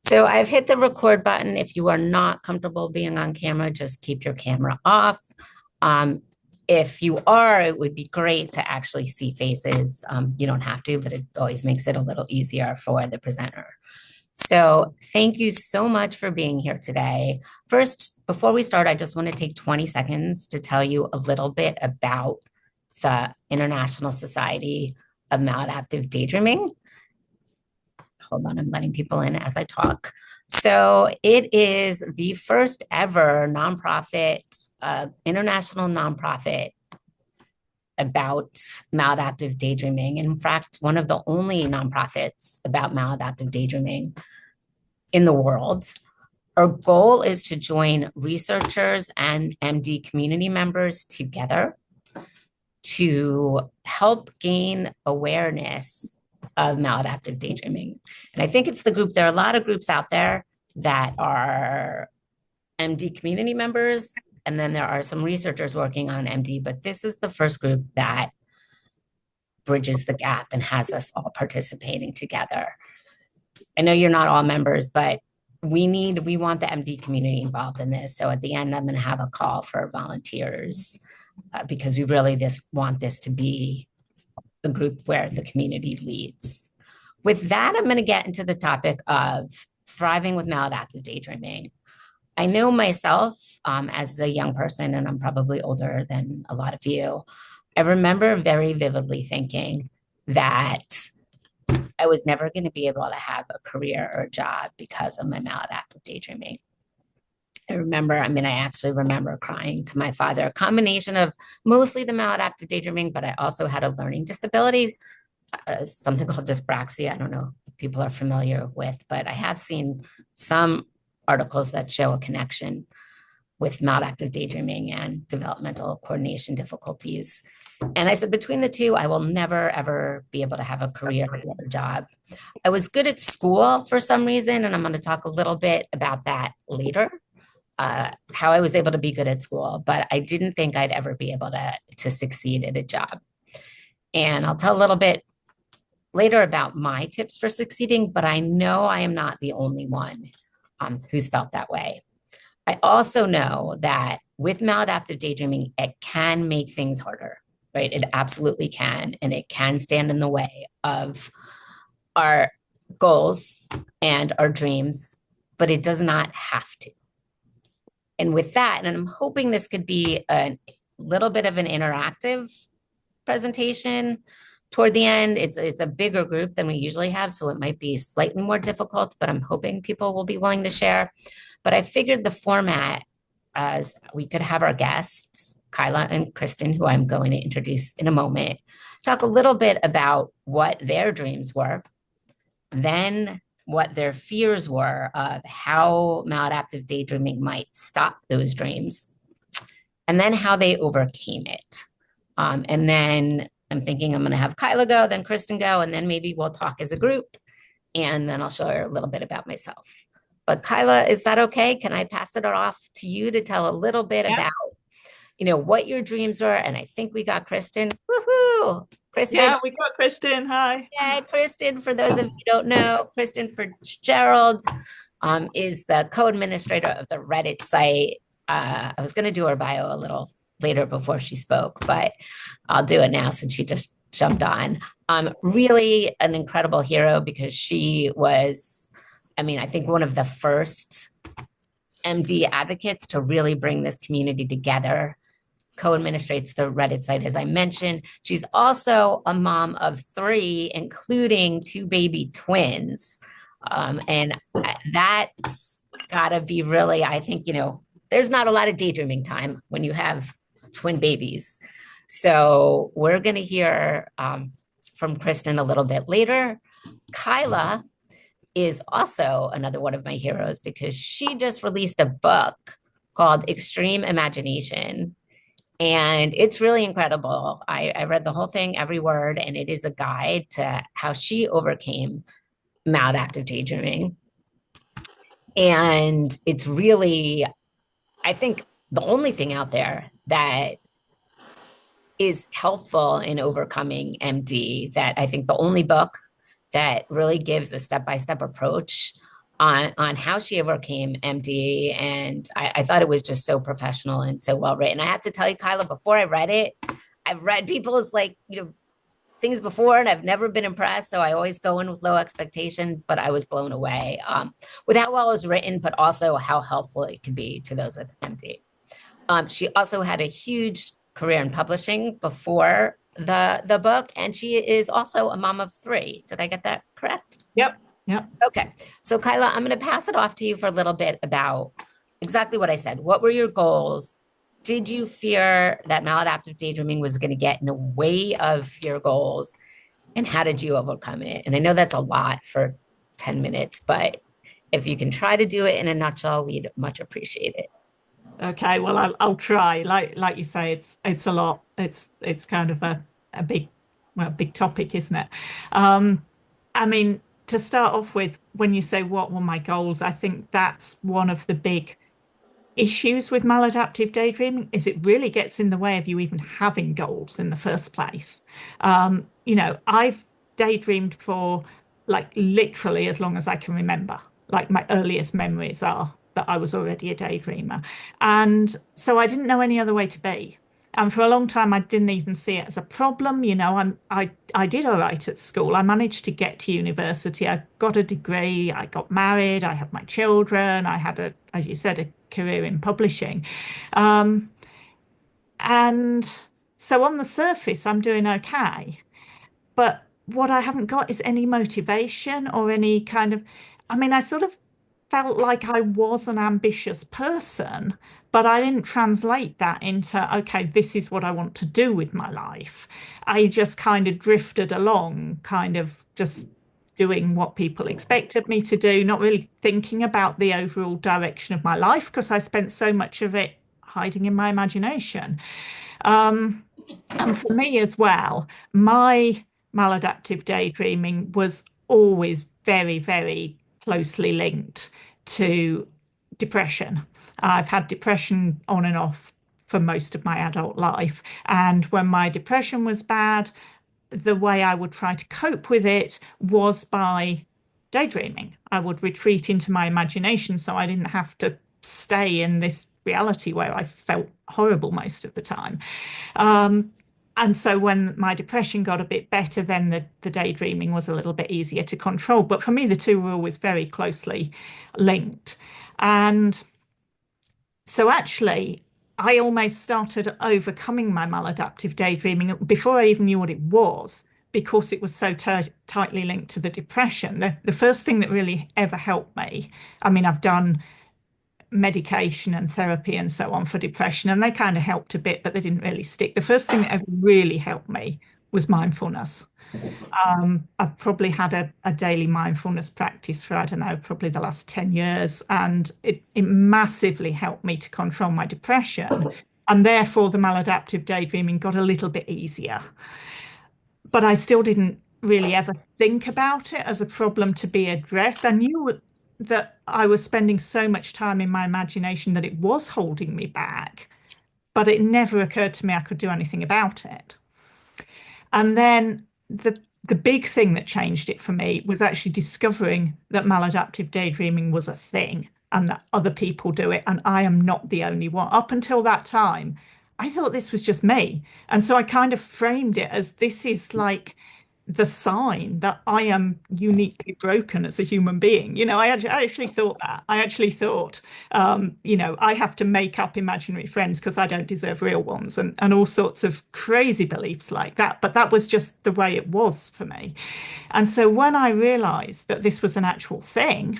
So I've hit the record button. If you are not comfortable being on camera, just keep your camera off. Um, if you are, it would be great to actually see faces. You don't have to, but it always makes it a little easier for the presenter. So thank you so much for being here today. First, before we start, I just want to take 20 seconds to tell you a little bit about the International Society of Maladaptive Daydreaming. Hold on, I'm letting people in as I talk. So it is the first ever nonprofit, international nonprofit about maladaptive daydreaming. In fact, one of the only nonprofits about maladaptive daydreaming in the world. Our goal is to join researchers and MD community members together to help gain awareness of maladaptive daydreaming. And I think it's the group, there are a lot of groups out there that are MD community members, and then there are some researchers working on MD, but this is the first group that bridges the gap and has us all participating together. I know you're not all members, but we want the MD community involved in this. So at the end, I'm going to have a call for volunteers because we really want this to be a group where the community leads. With that, I'm going to get into the topic of thriving with maladaptive daydreaming. I know myself as a young person, and I'm probably older than a lot of you. I remember very vividly thinking that I was never going to be able to have a career or a job because of my maladaptive daydreaming. I actually remember crying to my father, a combination of mostly the maladaptive daydreaming, but I also had a learning disability, something called dyspraxia. I don't know if people are familiar with, but I have seen some articles that show a connection with maladaptive daydreaming and developmental coordination difficulties. And I said, between the two, I will never, ever be able to have a career or a job. I was good at school for some reason, and I'm going to talk a little bit about that later, how I was able to be good at school, but I didn't think I'd ever be able to succeed at a job. And I'll tell a little bit later about my tips for succeeding, but I know I am not the only one who's felt that way. I also know that with maladaptive daydreaming, it can make things harder, right? It absolutely can, and it can stand in the way of our goals and our dreams, but it does not have to. And with that, and I'm hoping this could be a little bit of an interactive presentation toward the end. It's a bigger group than we usually have, so it might be slightly more difficult, but I'm hoping people will be willing to share. But I figured the format as we could have our guests, Kyla and Kristen, who I'm going to introduce in a moment, talk a little bit about what their dreams were, then what their fears were of how maladaptive daydreaming might stop those dreams, and then how they overcame it. And then I'm thinking I'm going to have Kyla go, then Kristen go, and then maybe we'll talk as a group. And then I'll share a little bit about myself. But Kyla, is that okay? Can I pass it off to you to tell a little bit about, what your dreams were? And I think we got Kristen. Woohoo! Kristen. Yeah, we got Kristen. Hi. Yeah, Kristen, for those of you who don't know, Kristen Fitzgerald is the co-administrator of the Reddit site. I was going to do her bio a little later before she spoke, but I'll do it now since she just jumped on. Really an incredible hero because she was, I think one of the first MD advocates to really bring this community together, co-administrates the Reddit site, as I mentioned. She's also a mom of 3, including 2 baby twins. And that's gotta be really, I think, there's not a lot of daydreaming time when you have twin babies. So we're going to hear from Kristen a little bit later. Kyla is also another one of my heroes because she just released a book called Extreme Imagination. And it's really incredible. I read the whole thing, every word, and it is a guide to how she overcame maladaptive daydreaming. And it's really, I think, the only thing out there that is helpful in overcoming MD, that I think the only book that really gives a step-by-step approach on how she overcame MD, and I thought it was just so professional and so well written. I have to tell you, Kyla, before I read it, I've read people's things before, and I've never been impressed. So I always go in with low expectation, but I was blown away with how well it was written, but also how helpful it could be to those with MD. She also had a huge career in publishing before the book, and she is also a mom of three. Did I get that correct? Yep. Yep. Okay. So, Kyla, I'm going to pass it off to you for a little bit about exactly what I said. What were your goals? Did you fear that maladaptive daydreaming was going to get in the way of your goals? And how did you overcome it? And I know that's a lot for 10 minutes, but if you can try to do it in a nutshell, we'd much appreciate it. Okay. Well, I'll try. Like you say, it's a lot. It's kind of a big, well, big topic, isn't it? Um, I mean, to start off with, when you say what were my goals, I think that's one of the big issues with maladaptive daydreaming is it really gets in the way of you even having goals in the first place. I've daydreamed for like literally as long as I can remember. Like my earliest memories are that I was already a daydreamer. And so I didn't know any other way to be. And for a long time, I didn't even see it as a problem. I did all right at school. I managed to get to university. I got a degree. I got married. I had my children. I had as you said, a career in publishing. Um, and so on the surface, I'm doing okay. But what I haven't got is any motivation or any kind of, I mean, I sort of felt like I was an ambitious person, but I didn't translate that into, okay, this is what I want to do with my life. I just kind of drifted along, kind of just doing what people expected me to do, not really thinking about the overall direction of my life because I spent so much of it hiding in my imagination. Um, and for me as well, my maladaptive daydreaming was always very, very closely linked to depression. I've had depression on and off for most of my adult life. And when my depression was bad, the way I would try to cope with it was by daydreaming. I would retreat into my imagination so I didn't have to stay in this reality where I felt horrible most of the time. Um, and so when my depression got a bit better, then the daydreaming was a little bit easier to control. But for me, the two were always very closely linked. And so actually, I almost started overcoming my maladaptive daydreaming before I even knew what it was, because it was so tightly linked to the depression. The first thing that really ever helped me, I mean, I've done medication and therapy and so on for depression, and they kind of helped a bit, but they didn't really stick. The first thing that ever really helped me was mindfulness. I've probably had a daily mindfulness practice for, I don't know, probably the last 10 years, and it massively helped me to control my depression. And therefore, the maladaptive daydreaming got a little bit easier. But I still didn't really ever think about it as a problem to be addressed. I knew that I was spending so much time in my imagination that it was holding me back, but it never occurred to me I could do anything about it. And then the big thing that changed it for me was actually discovering that maladaptive daydreaming was a thing and that other people do it, and I am not the only one. Up until that time, I thought this was just me. And so I kind of framed it as this is like the sign that I am uniquely broken as a human being. I actually thought that. I actually thought, I have to make up imaginary friends because I don't deserve real ones, and all sorts of crazy beliefs like that. But that was just the way it was for me. And so when I realized that this was an actual thing,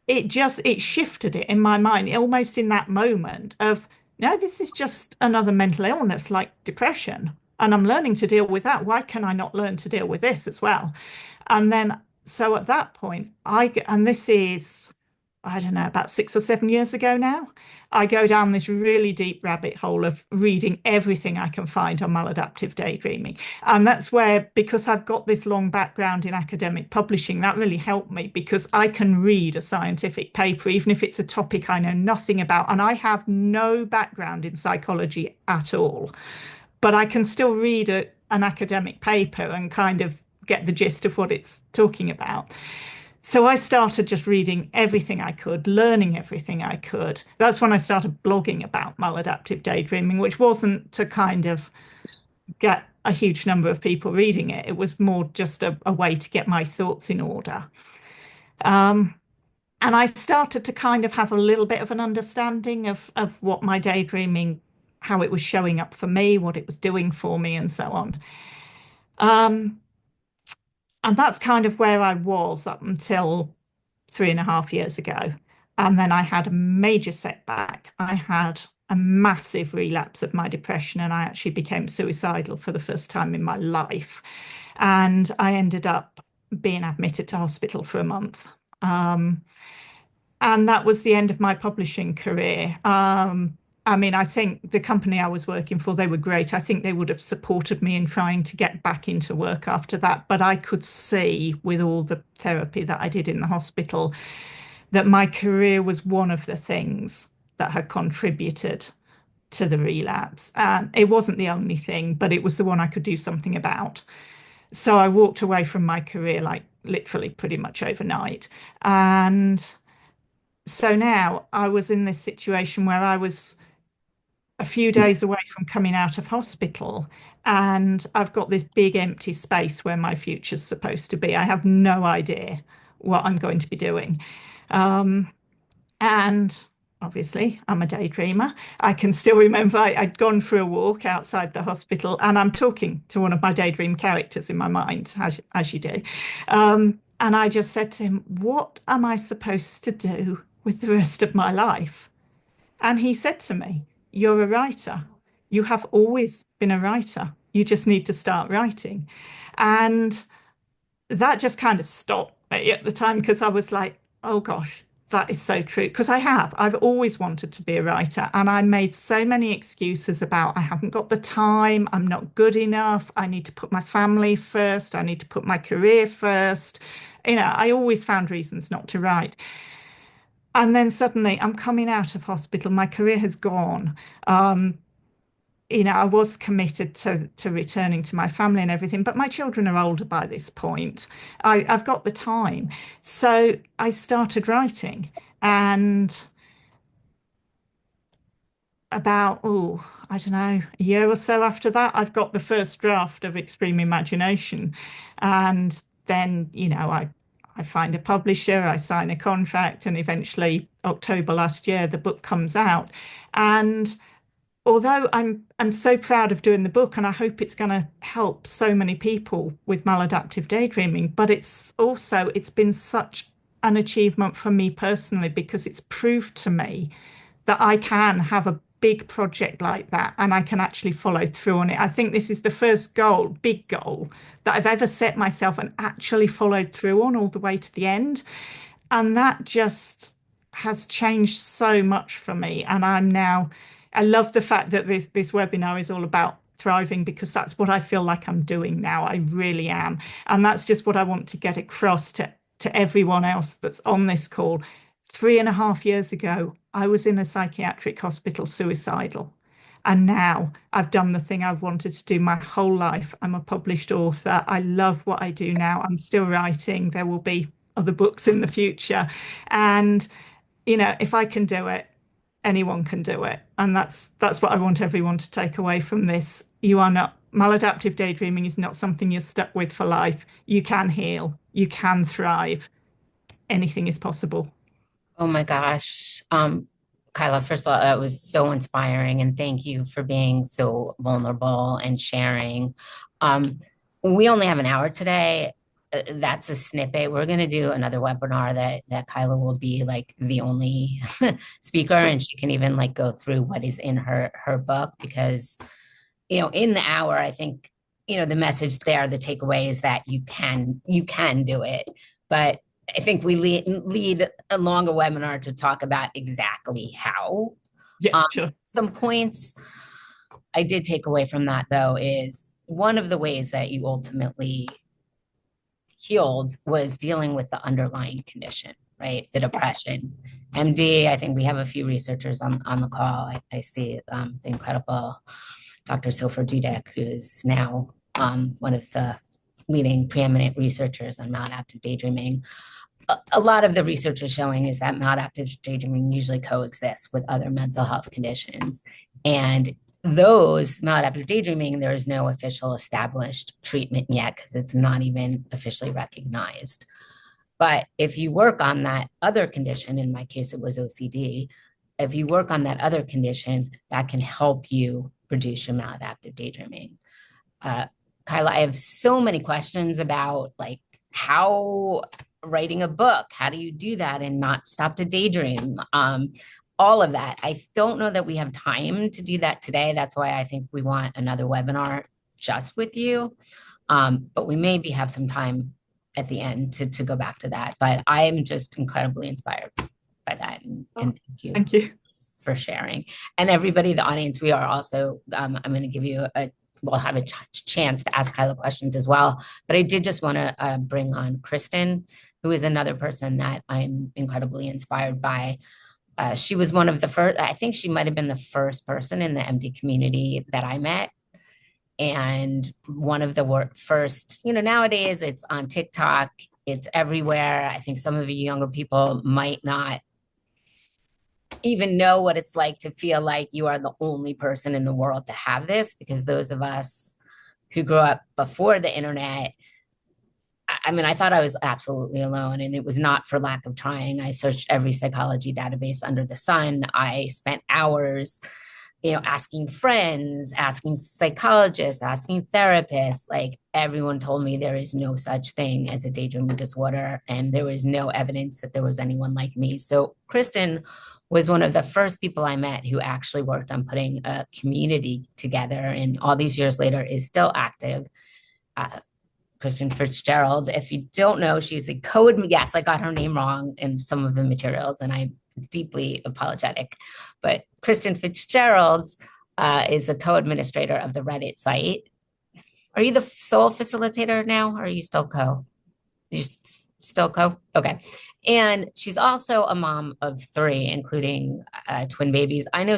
it shifted it in my mind, almost in that moment of, no, this is just another mental illness like depression. And I'm learning to deal with that. Why can I not learn to deal with this as well? And then, so at that point, and this is, I don't know, about 6 or 7 years ago now, I go down this really deep rabbit hole of reading everything I can find on maladaptive daydreaming. And that's where, because I've got this long background in academic publishing, that really helped me because I can read a scientific paper, even if it's a topic I know nothing about. And I have no background in psychology at all, but I can still read an academic paper and kind of get the gist of what it's talking about. So I started just reading everything I could, learning everything I could. That's when I started blogging about maladaptive daydreaming, which wasn't to kind of get a huge number of people reading it. It was more just a way to get my thoughts in order. Um, and I started to kind of have a little bit of an understanding of what my daydreaming, how it was showing up for me, what it was doing for me, and so on. Um, and that's kind of where I was up until 3.5 years ago. And then I had a major setback. I had a massive relapse of my depression, and I actually became suicidal for the first time in my life. And I ended up being admitted to hospital for a month. Um, and that was the end of my publishing career. I mean, I think the company I was working for, they were great. I think they would have supported me in trying to get back into work after that. But I could see with all the therapy that I did in the hospital that my career was one of the things that had contributed to the relapse. And it wasn't the only thing, but it was the one I could do something about. So I walked away from my career like literally pretty much overnight. And so now I was in this situation where I was a few days away from coming out of hospital, and I've got this big empty space where my future's supposed to be. I have no idea what I'm going to be doing. Um, and obviously, I'm a daydreamer. I can still remember I'd gone for a walk outside the hospital, and I'm talking to one of my daydream characters in my mind, as you do. And I just said to him, "What am I supposed to do with the rest of my life?" And he said to me, "You're a writer. You have always been a writer. You just need to start writing." And that just kind of stopped me at the time because I was like, oh gosh, that is so true. Because I've always wanted to be a writer. And I made so many excuses about I haven't got the time, I'm not good enough, I need to put my family first, I need to put my career first. I always found reasons not to write. And then suddenly I'm coming out of hospital, my career has gone. Um, I was committed to returning to my family and everything, but my children are older by this point. I've got the time. So I started writing. And about, oh, I don't know, a year or so after that, I've got the first draft of Extreme Imagination. And then, I find a publisher, I sign a contract, and eventually October last year, the book comes out. And although I'm so proud of doing the book and I hope it's going to help so many people with maladaptive daydreaming, but it's been such an achievement for me personally because it's proved to me that I can have a big project like that and I can actually follow through on it. I think this is the first big goal that I've ever set myself and actually followed through on all the way to the end. And that just has changed so much for me. And I love the fact that this webinar is all about thriving because that's what I feel like I'm doing now. I really am. And that's just what I want to get across to everyone else that's on this call. 3.5 years ago, I was in a psychiatric hospital suicidal. And now I've done the thing I've wanted to do my whole life. I'm a published author. I love what I do now. I'm still writing. There will be other books in the future. And, if I can do it, anyone can do it. And that's what I want everyone to take away from this. Maladaptive daydreaming is not something you're stuck with for life. You can heal, you can thrive. Anything is possible. Oh my gosh. Kyla, first of all, that was so inspiring, and thank you for being so vulnerable and sharing. Um, we only have an hour today. That's a snippet. We're going to do another webinar that Kyla will be like the only speaker, and she can even like go through what is in her book because in the hour, I think the message there, the takeaway is that you can do it, but I think we lead a longer webinar to talk about exactly how. Yeah, sure. Some points I did take away from that, though, is one of the ways that you ultimately healed was dealing with the underlying condition, right? The depression. MD, I think we have a few researchers on the call. I see the incredible Dr. Sofer Dudek, who is now one of the leading preeminent researchers on maladaptive daydreaming. a lot of the research is showing is that maladaptive daydreaming usually coexists with other mental health conditions. And those maladaptive daydreaming, there is no official established treatment yet because it's not even officially recognized. But if you work on that other condition, in my case, it was OCD, if you work on that other condition, that can help you reduce your maladaptive daydreaming. Uh, Kyla, I have so many questions about like how writing a book, how do you do that and not stop to daydream? All of that. I don't know that we have time to do that today. That's why I think we want another webinar just with you. But we maybe have some time at the end to go back to that. But I'm just incredibly inspired by that. And thank you Thank you. for sharing. And everybody in the audience, we are also, I'm going to give you we'll have a chance to ask Kyla questions as well. But I did just want to bring on Kristen, who is another person that I'm incredibly inspired by. She was one of the first, I think she might have been the first person in the MD community that I met. And one of the first, nowadays it's on TikTok, it's everywhere. I think some of you younger people might not even know what it's like to feel like you are the only person in the world to have this, because those of us who grew up before the internet, I mean, I thought I was absolutely alone, and it was not for lack of trying. I searched every psychology database under the sun. I spent hours, asking friends, asking psychologists, asking therapists. Like, everyone told me there is no such thing as a daydreaming disorder, and there was no evidence that there was anyone like me. So Kristen was one of the first people I met who actually worked on putting a community together, and all these years later is still active. Kristen Fitzgerald, if you don't know, she's the yes, I got her name wrong in some of the materials, and I'm deeply apologetic. But Kristen Fitzgerald is the co-administrator of the Reddit site. Are you the sole facilitator now, or are you still co? You still co? Okay. And she's also a mom of three, including twin babies. I know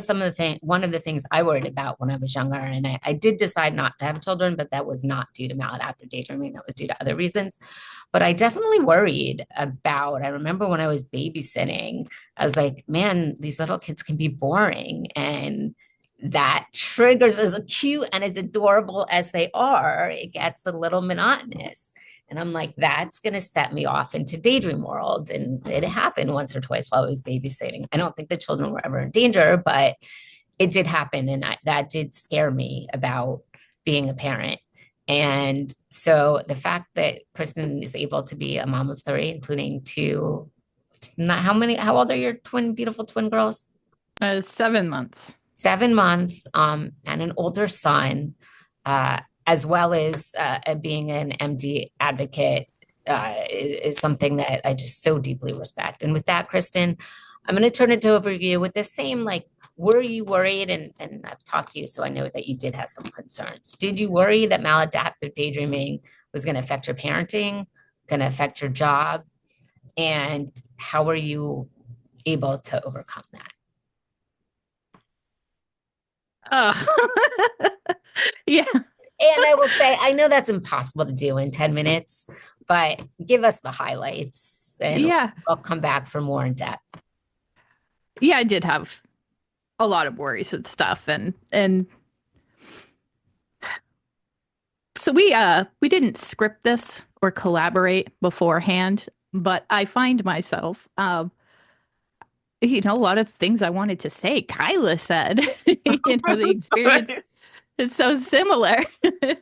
one of the things I worried about when I was younger, and I did decide not to have children, but that was not due to maladaptive daydreaming. That was due to other reasons. But I definitely worried I remember when I was babysitting, I was like, man, these little kids can be boring. And that triggers, as cute and as adorable as they are, it gets a little monotonous. And I'm like, that's going to set me off into daydream world. And it happened once or twice while I was babysitting. I don't think the children were ever in danger, but it did happen. And that did scare me about being a parent. And so the fact that Kristen is able to be a mom of three, including two, how old are your beautiful twin girls? 7 months. 7 months, and an older son, as well as being an MD advocate, is something that I just so deeply respect. And with that, Kristen, I'm going to turn it over to you with the same, like, were you worried? And I've talked to you, so I know that you did have some concerns. Did you worry that maladaptive daydreaming was going to affect your parenting, going to affect your job? And how were you able to overcome that? Yeah. And I will say, I know that's impossible to do in 10 minutes, but give us the highlights and Yeah. I'll come back for more in depth. Yeah, I did have a lot of worries and stuff, and so we didn't script this or collaborate beforehand, but I find myself a lot of things I wanted to say, Kyla said. The experience is so similar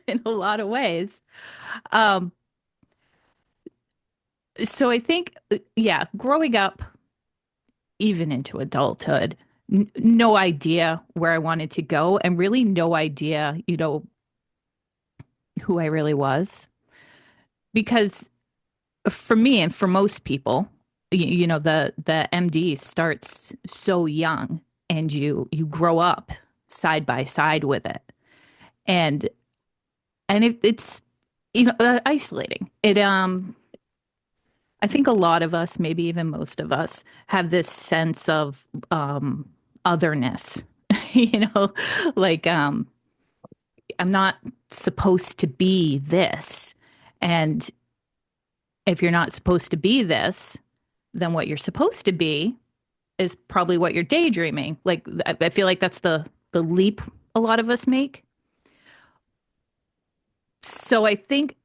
in a lot of ways. Um, so I think, yeah, growing up, even into adulthood, no idea where I wanted to go, and really no idea, who I really was. Because for me and for most people, the MD starts so young, and you grow up side by side with it, and it's isolating. I think a lot of us, maybe even most of us, have this sense of otherness. Like, I'm not supposed to be this. And If you're not supposed to be this, then what you're supposed to be is probably what you're daydreaming. Like I feel like that's the leap a lot of us make. So I think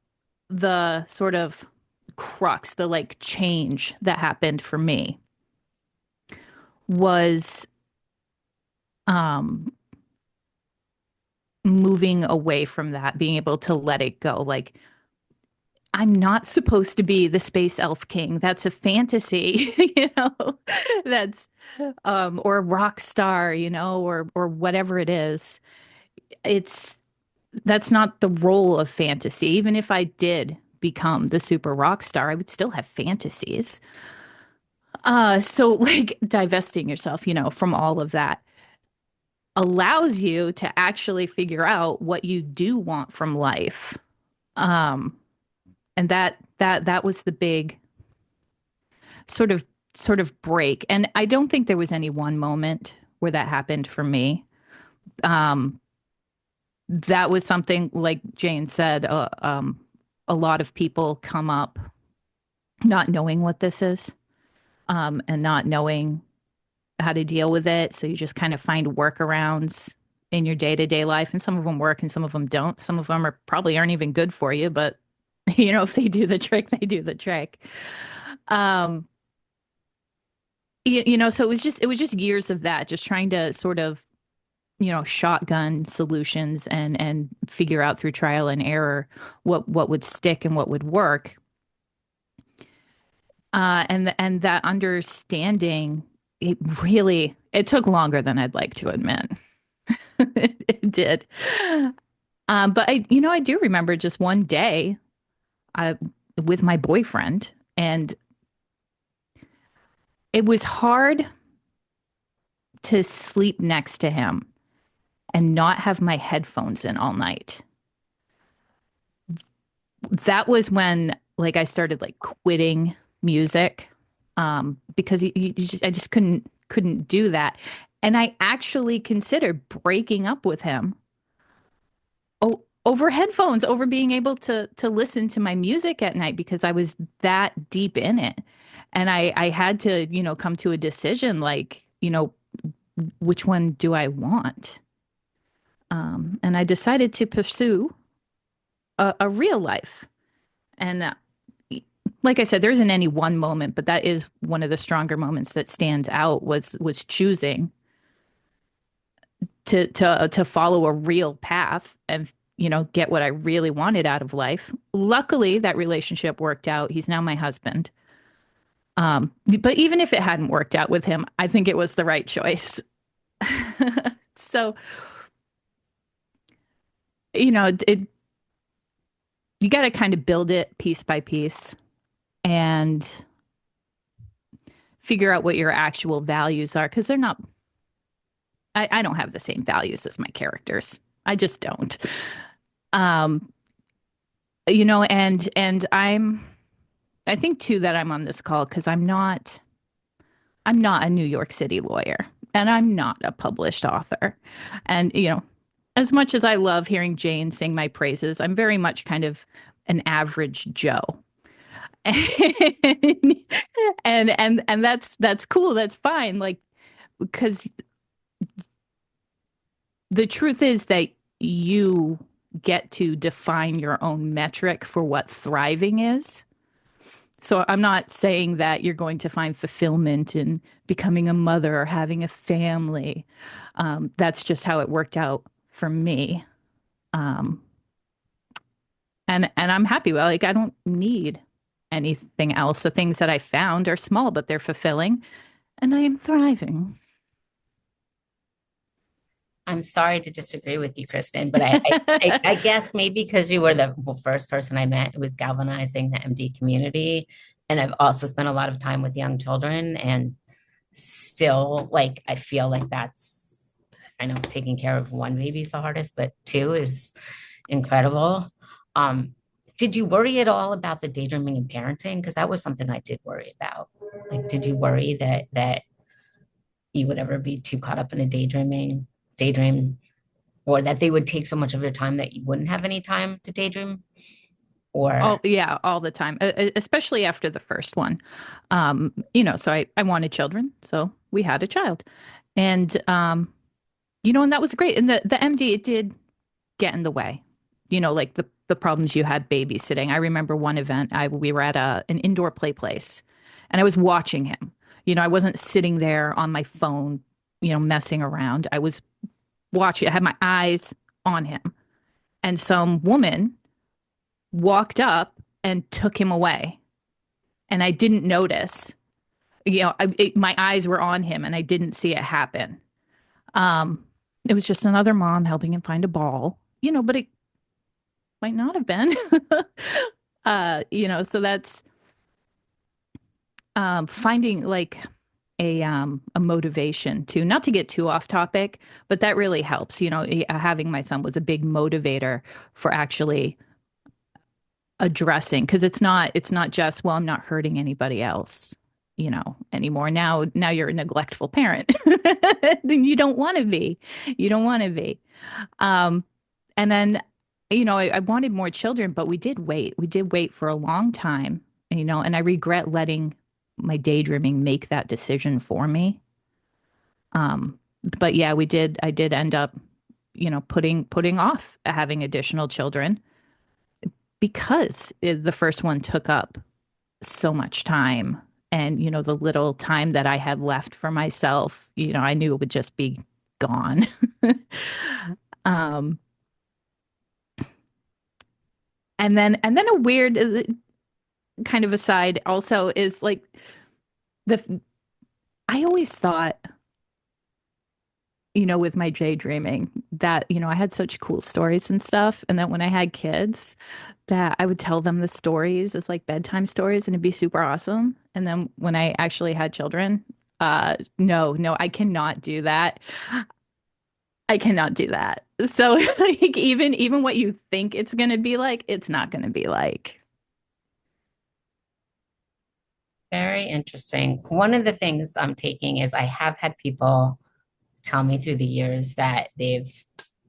the sort of crux, the like change that happened for me was um moving away from that, being able to let it go. Like I'm not supposed to be the space elf king. That's a fantasy, you know. That's or a rock star, you know, or whatever it is. It's that's not the role of fantasy. Even if I did become the super rock star, I would still have fantasies. So like divesting yourself, you know, from all of that allows you to actually figure out what you do want from life. Um, and that was the big sort of sort of break. And I don't think there was any one moment where that happened for me. Um, that was something like Jane said, a lot of people come up not knowing what this is, and not knowing how to deal with it. So you just kind of find workarounds in your day-to-day life, and some of them work and some of them don't. Some of them are probably aren't even good for you, but you know, if they do the trick, they do the trick. Um, you know, so it was just years of that, just trying to sort of, you know, shotgun solutions and figure out through trial and error what would stick and what would work. And that understanding, it took longer than I'd like to admit. It did. But you know, I do remember just one day, I with my boyfriend, and it was hard to sleep next to him and not have my headphones in all night. That was when like I started like quitting music, because I just couldn't do that. And I actually considered breaking up with him over headphones, over being able to listen to my music at night because I was that deep in it. And I had to, you know, come to a decision like, you know, which one do I want? And I decided to pursue a real life. And like I said, there isn't any one moment, but that is one of the stronger moments that stands out was choosing to follow a real path and, you know, get what I really wanted out of life. Luckily, that relationship worked out. He's now my husband. But even if it hadn't worked out with him, I think it was the right choice. So, you know, you got to kind of build it piece by piece and figure out what your actual values are because they're not, I don't have the same values as my characters. I just don't. Um, you know, and I think too that I'm on this call because I'm not a New York City lawyer and I'm not a published author. And, you know, as much as I love hearing Jane sing my praises, I'm very much kind of an average Joe. And that's cool. That's fine. Like, because the truth is that you get to define your own metric for what thriving is. So I'm not saying that you're going to find fulfillment in becoming a mother or having a family. That's just how it worked out for me. Um, and I'm happy. Well, like I don't need anything else. The things that I found are small, but they're fulfilling, and I am thriving. I'm sorry to disagree with you, Kristen, but I guess maybe because you were the first person I met who was galvanizing the MD community. And I've also spent a lot of time with young children and still like I feel like that's I know taking care of one baby is the hardest, but two is incredible. Um, did you worry at all about the daydreaming and parenting? Because that was something I did worry about. Like, did you worry that you would ever be too caught up in a daydream, or that they would take so much of your time that you wouldn't have any time to daydream? or Yeah, all the time, especially after the first one. So I wanted children, so we had a child. And and that was great. And the MD, it did get in the way. Like the problems you had babysitting. I remember one event, we were at an indoor play place and I was watching him. I wasn't sitting there on my phone, messing around. I was watching, I had my eyes on him. And some woman walked up and took him away. And I didn't notice. My eyes were on him and I didn't see it happen. It was just another mom helping him find a ball, but it might not have been. So that's finding like a motivation to, not to get too off topic, but that really helps. Having my son was a big motivator for actually addressing, because it's not just, well, I'm not hurting anybody else, anymore. Now you're a neglectful parent. Then you don't want to be. You don't want to be. And then, I wanted more children, but we did wait. We did wait for a long time, and I regret letting my daydreaming make that decision for me. But yeah, I did end up, putting off having additional children because the first one took up so much time. And, the little time that I had left for myself, I knew it would just be gone. um, and then a weird kind of aside also is like the, I always thought, with my daydreaming that, I had such cool stories and stuff. And that when I had kids, that I would tell them the stories as like bedtime stories and it'd be super awesome. And then when I actually had children, no, I cannot do that. I cannot do that. So like even what you think it's going to be like, it's not going to be like. very interesting. One of the things I'm taking is I have had people tell me through the years that they've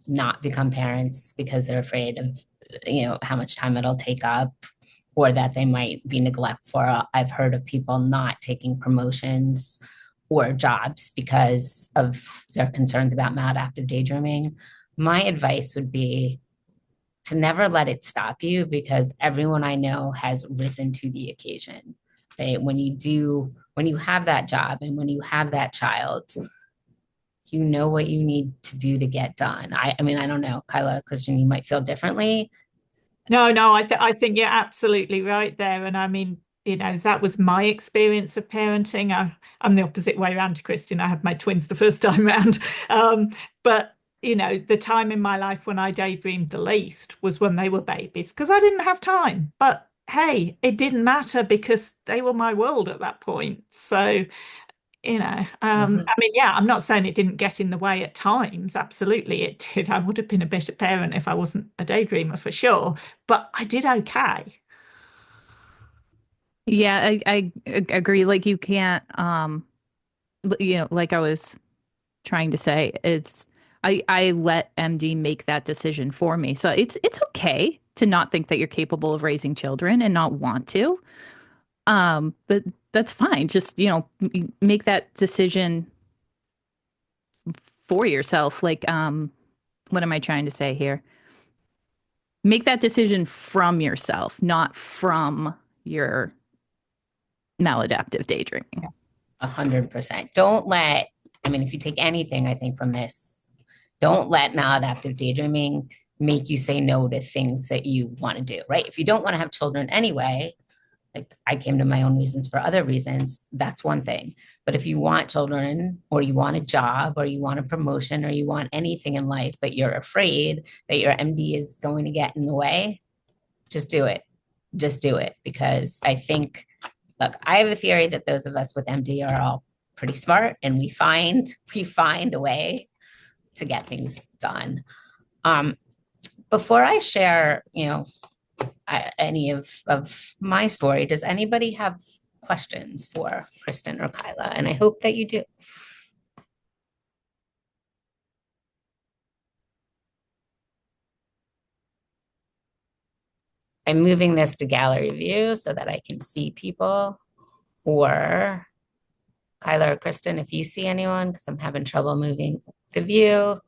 not become parents because they're afraid of, how much time it'll take up or that they might be neglectful. I've heard of people not taking promotions or jobs because of their concerns about maladaptive daydreaming. My advice would be to never let it stop you because everyone I know has risen to the occasion. Right? When you have that job and when you have that child, you know what you need to do to get done. I mean, I don't know, Kyla, Christian, you might feel differently. No, I think you're absolutely right there. And I mean, that was my experience of parenting. I'm the opposite way around to Christian. I had my twins the first time round. But the time in my life when I daydreamed the least was when they were babies because I didn't have time. But hey, it didn't matter because they were my world at that point. So Mhm. I mean, yeah, I'm not saying it didn't get in the way at times. Absolutely, it did. I would have been a better parent if I wasn't a daydreamer for sure, but I did okay. Yeah, I agree. Like you can't, like I was trying to say, I let MD make that decision for me. So it's okay to not think that you're capable of raising children and not want to. But that's fine. Just, make that decision for yourself. Like, what am I trying to say here? Make that decision from yourself, not from your maladaptive daydreaming. 100%. I mean, if you take anything, I think, from this, don't let maladaptive daydreaming make you say no to things that you want to do, right? If you don't want to have children anyway, like I came to my own reasons for other reasons, that's one thing. But if you want children or you want a job or you want a promotion or you want anything in life, but you're afraid that your MD is going to get in the way, just do it. Just do it. Because I think, look, I have a theory that those of us with MD are all pretty smart and we find a way to get things done. Um, Before I share, any of my story, does anybody have questions for Kristen or Kyla? And I hope that you do. I'm moving this to gallery view so that I can see people, or Kyla or Kristen, if you see anyone, because I'm having trouble moving the view.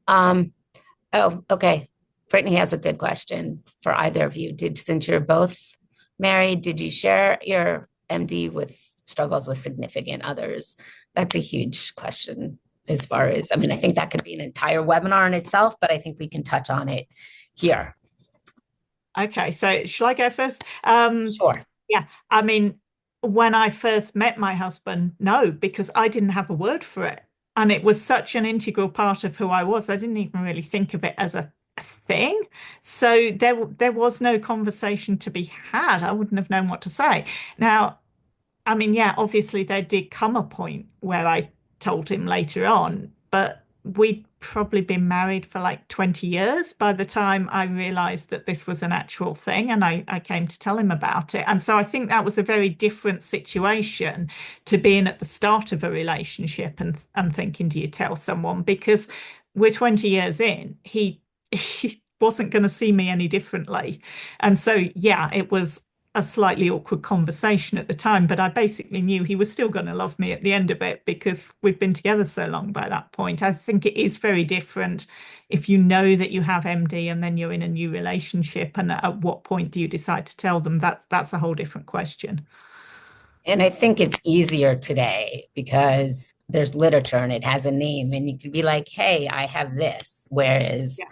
Oh, okay. Brittany has a good question for either of you. Since you're both married, did you share your MD with struggles with significant others? That's a huge question as far as, I mean, I think that could be an entire webinar in itself, but I think we can touch on it here. Okay, so shall I go first? Sure. Yeah, I mean, when I first met my husband, no, because I didn't have a word for it. And it was such an integral part of who I was. I didn't even really think of it as a thing. So there was no conversation to be had. I wouldn't have known what to say. Now, I mean, yeah, obviously there did come a point where I told him later on, but we'd probably been married for like 20 years by the time I realized that this was an actual thing, and I came to tell him about it. And so I think that was a very different situation to being at the start of a relationship and thinking, do you tell someone? Because we're 20 years in, he wasn't going to see me any differently. And so, yeah, it was a slightly awkward conversation at the time, but I basically knew he was still going to love me at the end of it because we've been together so long by that point. I think it is very different if you know that you have MD and then you're in a new relationship, and at what point do you decide to tell them? That's a whole different question. And I think it's easier today because there's literature and it has a name, and you can be like, hey, I have this. Whereas, Yeah.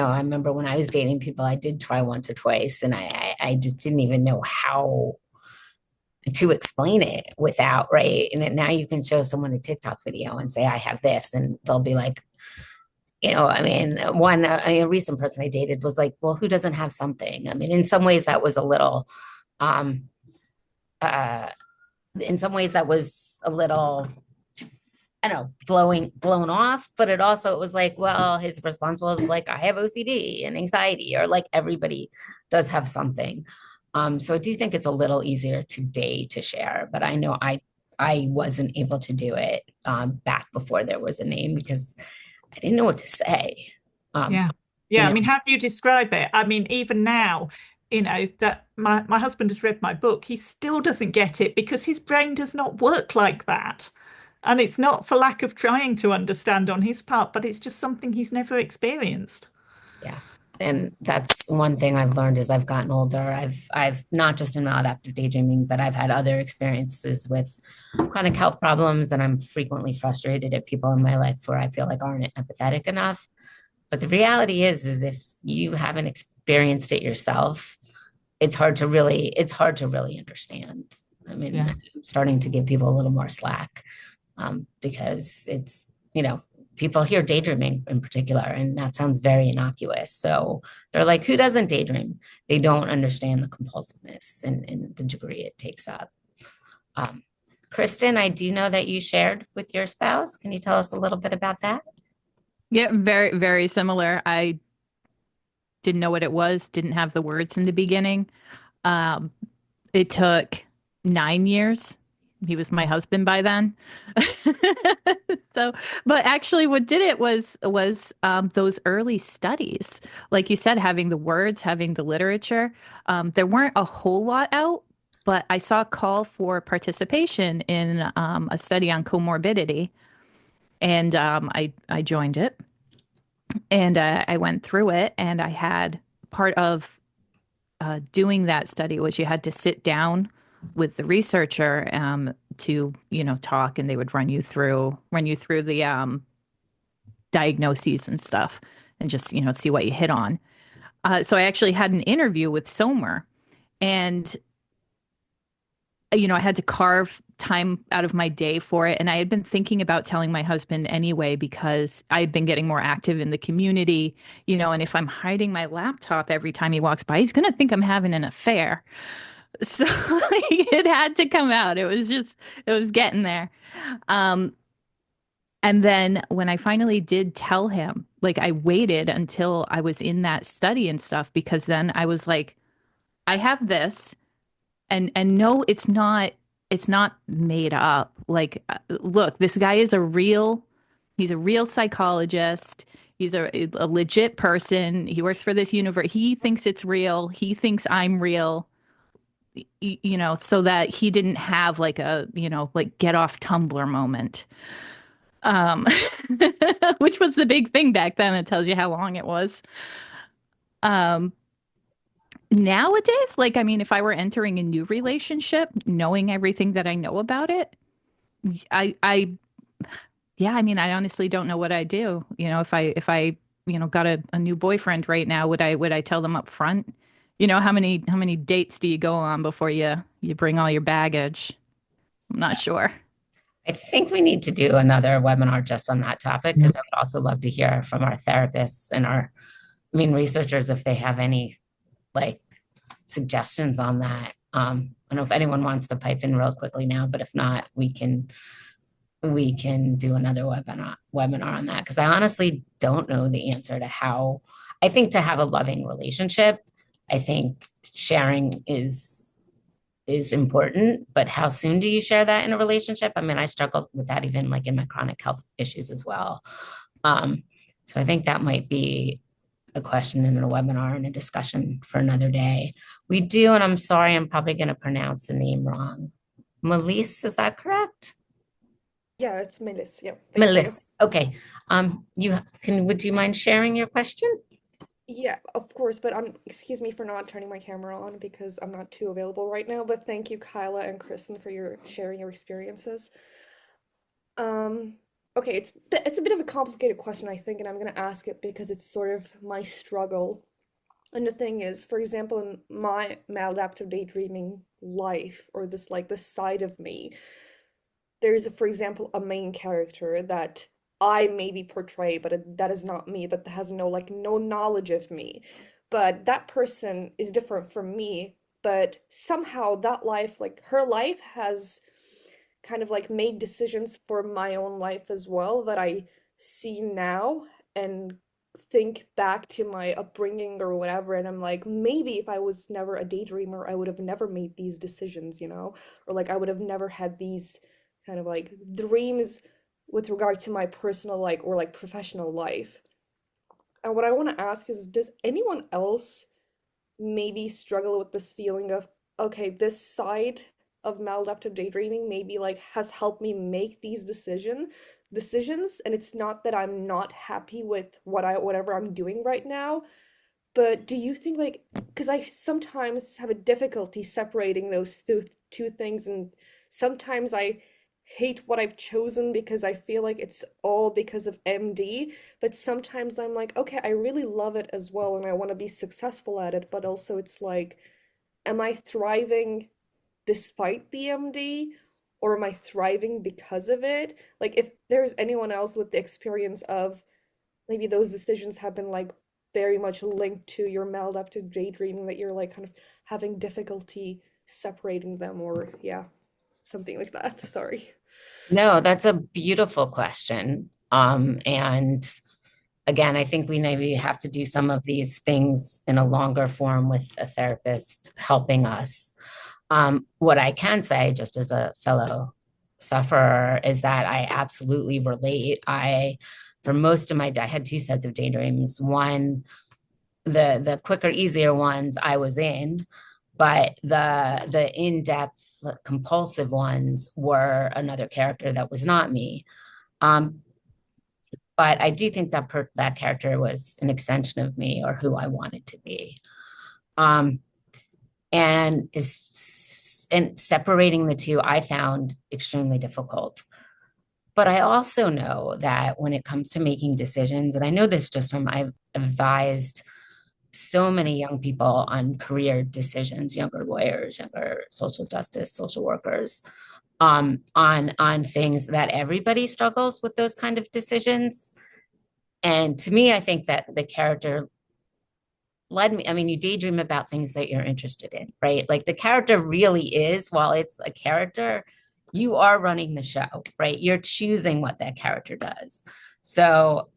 I remember when I was dating people, I did try once or twice, and I just didn't even know how to explain it without, right? And now you can show someone a TikTok video and say, I have this, and they'll be like, I mean, a recent person I dated was like, well, who doesn't have something? I mean, in some ways that was a little, um, uh, in some ways that was a little, I don't know, blown off, but it was like, well, his response was like, I have OCD and anxiety, or like everybody does have something. So I do think it's a little easier today to share, but I know I wasn't able to do it back before there was a name because I didn't know what to say. Yeah. Yeah. I mean, how do you describe it? I mean, even now, that my husband has read my book, he still doesn't get it because his brain does not work like that. And it's not for lack of trying to understand on his part, but it's just something he's never experienced. Yeah. And that's one thing I've learned as I've gotten older. I've not just in maladaptive daydreaming, but I've had other experiences with chronic health problems, and I'm frequently frustrated at people in my life where I feel like aren't empathetic enough. But the reality is if you haven't experienced it yourself, it's hard to really understand. I mean, Yeah. I'm starting to give people a little more slack because it's, people hear daydreaming in particular, and that sounds very innocuous. So they're like, who doesn't daydream? They don't understand the compulsiveness and the degree it takes up. Kristen, I do know that you shared with your spouse. Can you tell us a little bit about that? Yeah, very, very similar. I didn't know what it was, didn't have the words in the beginning. Um, it took 9 years. He was my husband by then. So, but actually what did it was those early studies. Like you said, having the words, having the literature. There weren't a whole lot out, but I saw a call for participation in a study on comorbidity, and I joined it, and I went through it, and I had part of doing that study was you had to sit down with the researcher to talk, and they would run you through the diagnoses and stuff, and just see what you hit on. So I actually had an interview with Somer, and I had to carve time out of my day for it. And I had been thinking about telling my husband anyway, because I had been getting more active in the community, and if I'm hiding my laptop every time he walks by, he's going to think I'm having an affair. So it had to come out. It was getting there. Um, and then when I finally did tell him, like, I waited until I was in that study and stuff, because then I was like, I have this. And no, it's not made up. Like, look, this guy is he's a real psychologist. He's a legit person. He works for this universe. He thinks it's real. He thinks I'm real. You know, so that he didn't have like a, you know, like get off Tumblr moment. Um, which was the big thing back then. It tells you how long it was. Um, Nowadays, like, I mean, if I were entering a new relationship, knowing everything that I know about it, I, yeah, I mean, I honestly don't know what I do. You know, if I, you know, got a new boyfriend right now, would I tell them up front? You know, how many dates do you go on before you bring all your baggage? I'm not sure. I think we need to do another webinar just on that topic because I would also love to hear from our therapists and our, I mean, researchers if they have any like suggestions on that. I don't know if anyone wants to pipe in real quickly now, but if not, we can do another webinar on that because I honestly don't know the answer to how. I think to have a loving relationship, I think sharing is important, but how soon do you share that in a relationship? I mean, I struggle with that even like in my chronic health issues as well. So I think that might be a question in a webinar and a discussion for another day. We do, and I'm sorry, I'm probably going to pronounce the name wrong. Melisse, is that correct? Yeah, it's Melis. Yeah, thank you. Melisse. Okay. Would you mind sharing your question? Yeah, of course, but excuse me for not turning my camera on because I'm not too available right now, but thank you, Kyla and Kristen, for your sharing your experiences. Okay, it's a bit of a complicated question, I think, and I'm gonna ask it because it's sort of my struggle. And the thing is, for example, in my maladaptive daydreaming life, or this side of me, there's, for example, a main character that I maybe portray, but that is not me, that has no knowledge of me. But that person is different from me, but somehow that life, like her life has kind of like made decisions for my own life as well that I see now and think back to my upbringing or whatever, and I'm like, maybe if I was never a daydreamer, I would have never made these decisions, or like I would have never had these kind of like dreams with regard to my personal like or like professional life. And what I want to ask is, does anyone else maybe struggle with this feeling of, okay, this side of maladaptive daydreaming maybe like has helped me make these decisions, and it's not that I'm not happy with whatever I'm doing right now, but do you think like, because I sometimes have a difficulty separating those two things, and sometimes I hate what I've chosen because I feel like it's all because of MD, but sometimes I'm like, okay, I really love it as well and I want to be successful at it, but also it's like, am I thriving despite the MD, or am I thriving because of it? Like if there's anyone else with the experience of maybe those decisions have been like very much linked to your maladaptive daydreaming, that you're like kind of having difficulty separating them, or yeah, something like that. Sorry. No, that's a beautiful question. And again, I think we maybe have to do some of these things in a longer form with a therapist helping us. What I can say, just as a fellow sufferer, is that I absolutely relate. For most of I had two sets of daydreams. One, the quicker, easier ones I was in, but the in-depth, compulsive ones were another character that was not me. But I do think that that character was an extension of me or who I wanted to be. And separating the two, I found extremely difficult. But I also know that when it comes to making decisions, and I know this just from I've advised so many young people on career decisions, younger lawyers, younger social justice, social workers, on things that everybody struggles with those kind of decisions. And to me, I think that the character led me. I mean, you daydream about things that you're interested in, right? Like the character really is, while it's a character, you are running the show, right? You're choosing what that character does. So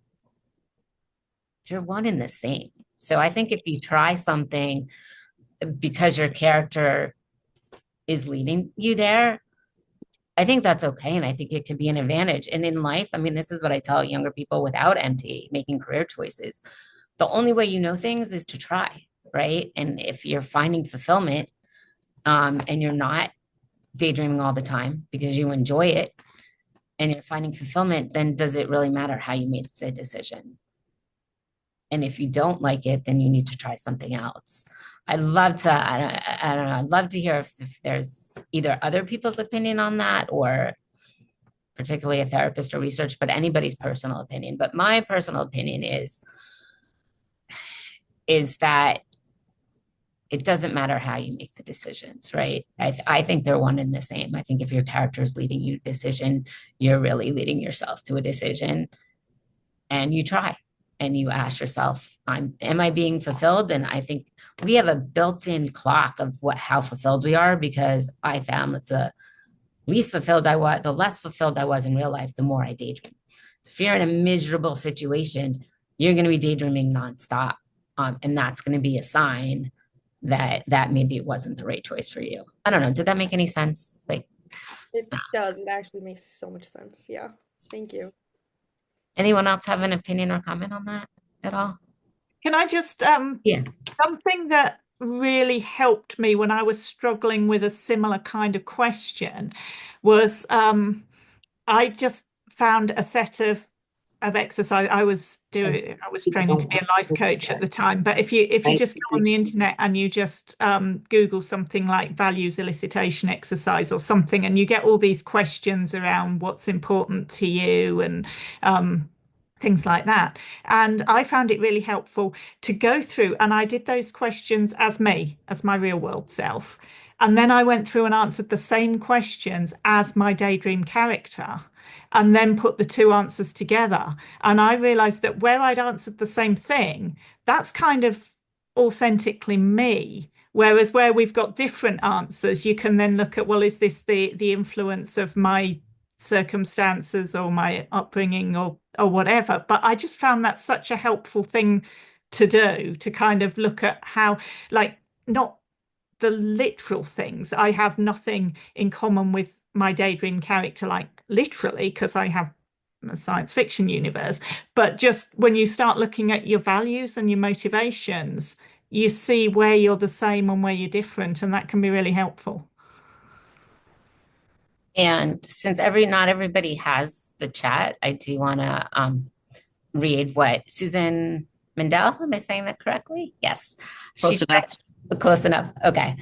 you're one and the same. So I think if you try something because your character is leading you there, I think that's okay. And I think it could be an advantage. And in life, I mean, this is what I tell younger people without MT making career choices. The only way you know things is to try, right? And if you're finding fulfillment, and you're not daydreaming all the time because you enjoy it and you're finding fulfillment, then does it really matter how you made the decision? And if you don't like it, then you need to try something else. I'd love to, I don't know, I'd love to hear if there's either other people's opinion on that, or particularly a therapist or research, but anybody's personal opinion. But my personal opinion is that it doesn't matter how you make the decisions, right? I think they're one and the same. I think if your character is leading you to a decision, you're really leading yourself to a decision, and you try and you ask yourself, am I being fulfilled? And I think we have a built-in clock of how fulfilled we are, because I found that the less fulfilled I was in real life, the more I daydream. So if you're in a miserable situation, you're going to be daydreaming nonstop. And that's going to be a sign that maybe it wasn't the right choice for you. I don't know. Did that make any sense? Like, It does. It actually makes so much sense. Yeah. Thank you. anyone else have an opinion or comment on that at all? Can I just Yeah. something that really helped me when I was struggling with a similar kind of question was I just found a set of exercise. I was training to be a life coach at the time, but if you just go on the internet and you just Google something like values elicitation exercise or something, and you get all these questions around what's important to you and things like that. And I found it really helpful to go through, and I did those questions as my real world self. And then I went through and answered the same questions as my daydream character, and then put the two answers together. And I realized that where I'd answered the same thing, that's kind of authentically me. Whereas where we've got different answers, you can then look at, well, is this the influence of my circumstances or my upbringing or whatever? But I just found that such a helpful thing to do, to kind of look at how, like, not the literal things. I have nothing in common with my daydream character, like literally, because I have a science fiction universe. But just when you start looking at your values and your motivations, you see where you're the same and where you're different, and that can be really helpful. And since not everybody has the chat, I do want to read what Susan Mendel, am I saying that correctly? Yes. Close enough. Close enough. Okay.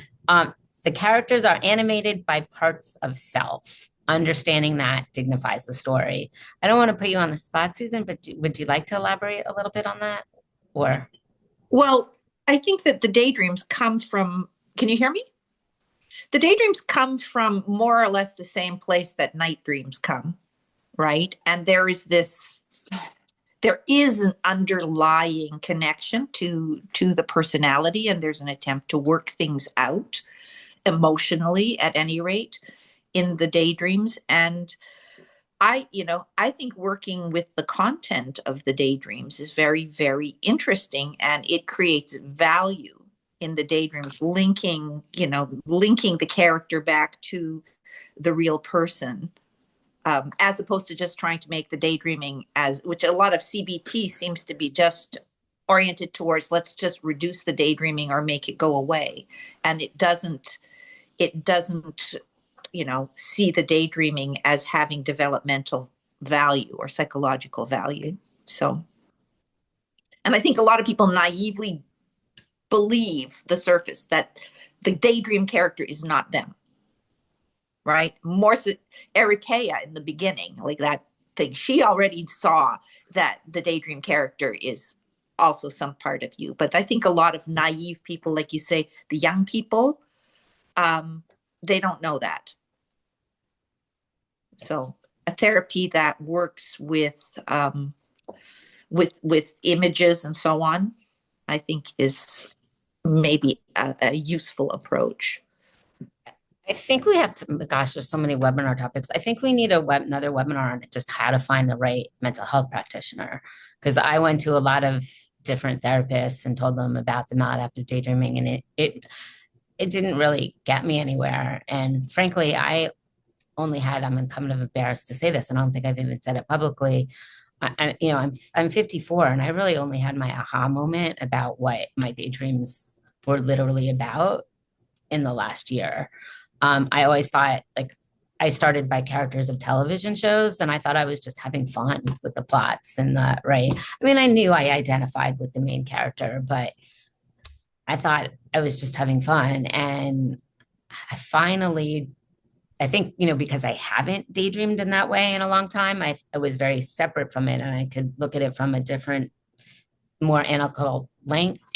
The characters are animated by parts of self. Understanding that dignifies the story. I don't want to put you on the spot, Susan, but would you like to elaborate a little bit on that? Or? Well, I think that the daydreams come from, can you hear me? The daydreams come from more or less the same place that night dreams come, right? And there is an underlying connection to the personality, and there's an attempt to work things out emotionally, at any rate, in the daydreams. And I think working with the content of the daydreams is very, very interesting, and it creates value in the daydreams, linking the character back to the real person. As opposed to just trying to make the daydreaming, which a lot of CBT seems to be just oriented towards, let's just reduce the daydreaming or make it go away. And it doesn't, see the daydreaming as having developmental value or psychological value. So, and I think a lot of people naively believe the surface that the daydream character is not them. Right? More so, Eritrea in the beginning, like that thing, she already saw that the daydream character is also some part of you. But I think a lot of naive people, like you say, the young people, they don't know that. So a therapy that works with images and so on, I think is maybe a useful approach. I think we have to, gosh, there's so many webinar topics. I think we need another webinar on just how to find the right mental health practitioner. Because I went to a lot of different therapists and told them about the maladaptive daydreaming, and it didn't really get me anywhere. And frankly, I only had, I'm kind of embarrassed to say this, and I don't think I've even said it publicly. I'm 54, and I really only had my aha moment about what my daydreams were literally about in the last year. I always thought, like, I started by characters of television shows, and I thought I was just having fun with the plots and the right. I mean, I knew I identified with the main character, but I thought I was just having fun. And I finally, I think, because I haven't daydreamed in that way in a long time, I was very separate from it, and I could look at it from a different, more analytical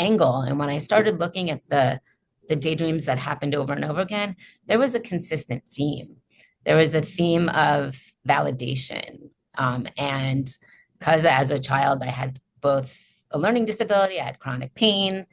angle. And when I started looking at the daydreams that happened over and over again, there was a consistent theme. There was a theme of validation. And because as a child, I had both a learning disability, I had chronic pain,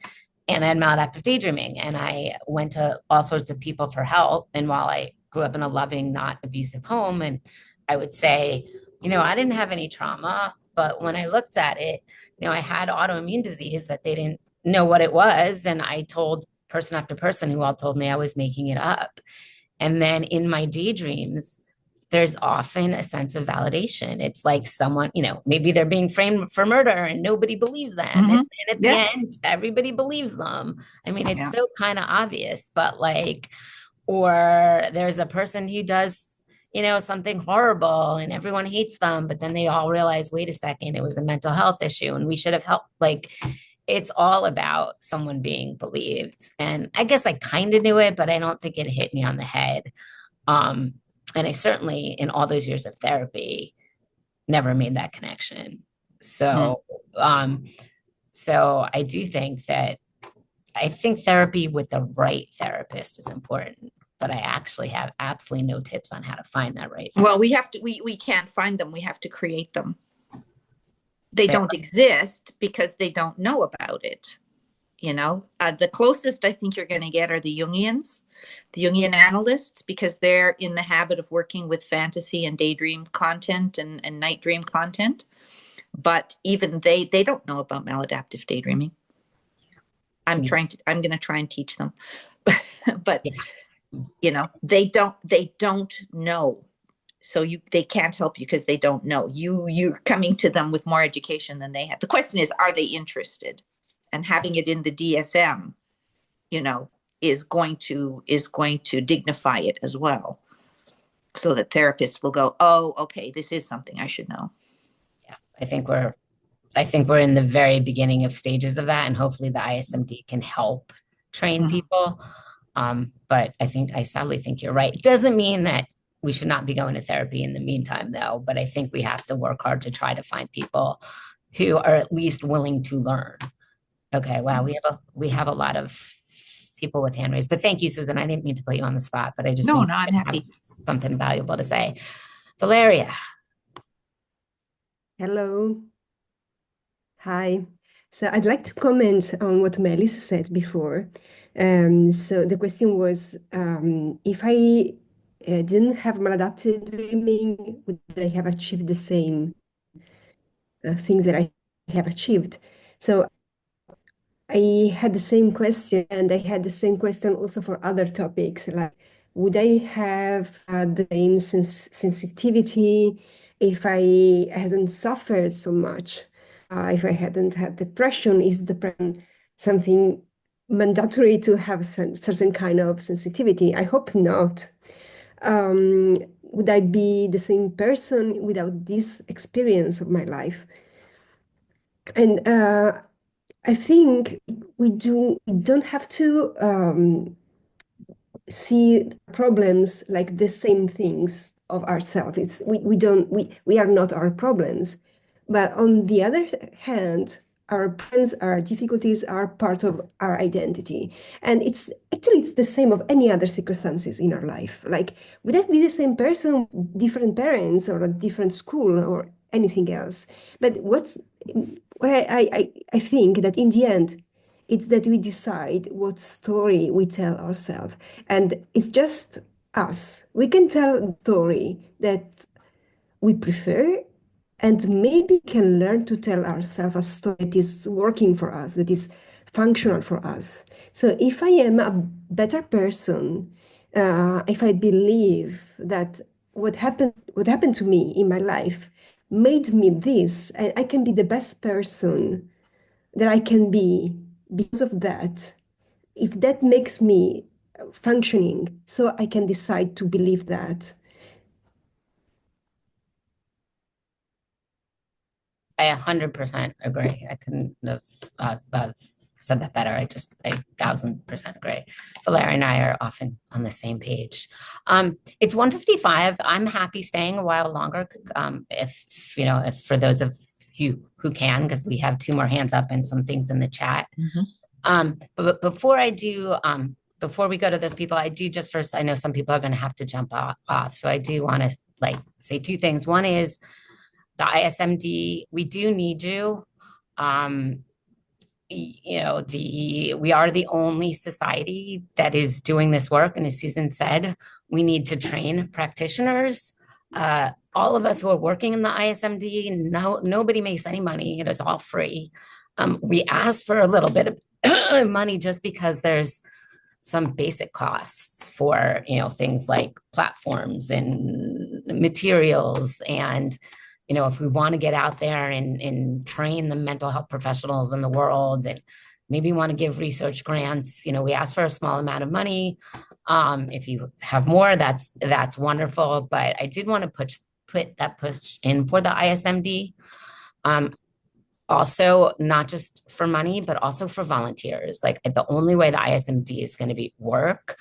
and I had maladaptive daydreaming. And I went to all sorts of people for help. And while I grew up in a loving, not abusive home, and I would say, I didn't have any trauma, but when I looked at it, I had autoimmune disease that they didn't know what it was. And I told person after person who all told me I was making it up. And then in my daydreams, there's often a sense of validation. It's like someone, maybe they're being framed for murder and nobody believes them. Mhm. And at the end, everybody believes them. I mean, it's so kind of obvious, but or there's a person who does, something horrible and everyone hates them, but then they all realize, wait a second, it was a mental health issue and we should have helped. It's all about someone being believed. And I guess I kind of knew it, but I don't think it hit me on the head. And I certainly, in all those years of therapy, never made that connection. So, so I do think that I think therapy with the right therapist is important, but I actually have absolutely no tips on how to find that right. Well, we can't find them. We have to create them. They don't exist because they don't know about it. The closest I think you're going to get are the Jungians, the Jungian analysts, because they're in the habit of working with fantasy and daydream content and night dream content. But even they don't know about maladaptive daydreaming. I'm going to try and teach them, but they don't know. So they can't help you because they don't know. You're coming to them with more education than they have. The question is, are they interested? And having it in the DSM, is going to dignify it as well, so that therapists will go, oh, okay, this is something I should know. Yeah, I think we're in the very beginning of stages of that, and hopefully the ISMD can help train people. But I sadly think you're right. It doesn't mean that we should not be going to therapy in the meantime, though. But I think we have to work hard to try to find people who are at least willing to learn. Okay, wow, we have a lot of people with hand raised, but thank you, Susan. I didn't mean to put you on the spot, but I just I'm happy. Something valuable to say. Valeria. Hello. Hi. So I'd like to comment on what Melis said before. So the question was, if I didn't have maladaptive dreaming, would I have achieved the same things that I have achieved? So I had the same question, and I had the same question also for other topics, like would I have the same sensitivity if I hadn't suffered so much? If I hadn't had depression, is depression something mandatory to have certain kind of sensitivity? I hope not. Would I be the same person without this experience of my life? And I think we don't have to see problems like the same things of ourselves. We are not our problems. But on the other hand, our problems, our difficulties are part of our identity. And it's the same of any other circumstances in our life. Like, would I be the same person, different parents, or a different school, or anything else? But what I think that in the end, it's that we decide what story we tell ourselves. And it's just us. We can tell a story that we prefer, and maybe can learn to tell ourselves a story that is working for us, that is functional for us. So if I am a better person, if I believe that what happened to me in my life made me this. I can be the best person that I can be because of that. If that makes me functioning, so I can decide to believe that. I 100% agree. I couldn't have said that better. I 1,000% agree. Valeria and I are often on the same page. It's 1:55. I'm happy staying a while longer. If for those of you who can, because we have 2 more hands up and some things in the chat. But before I do, before we go to those people, I do just first, I know some people are going to have to jump off. So I do want to say 2 things. One is the ISMD, we do need you. We are the only society that is doing this work. And as Susan said, we need to train practitioners. All of us who are working in the ISMD, nobody makes any money. It is all free. We ask for a little bit of money just because there's some basic costs for, things like platforms and materials. And, if we want to get out there and train the mental health professionals in the world and maybe want to give research grants, we ask for a small amount of money. If you have more, that's wonderful. But I did want to put that push in for the ISMD. Also, not just for money, but also for volunteers. Like the only way the ISMD is going to work,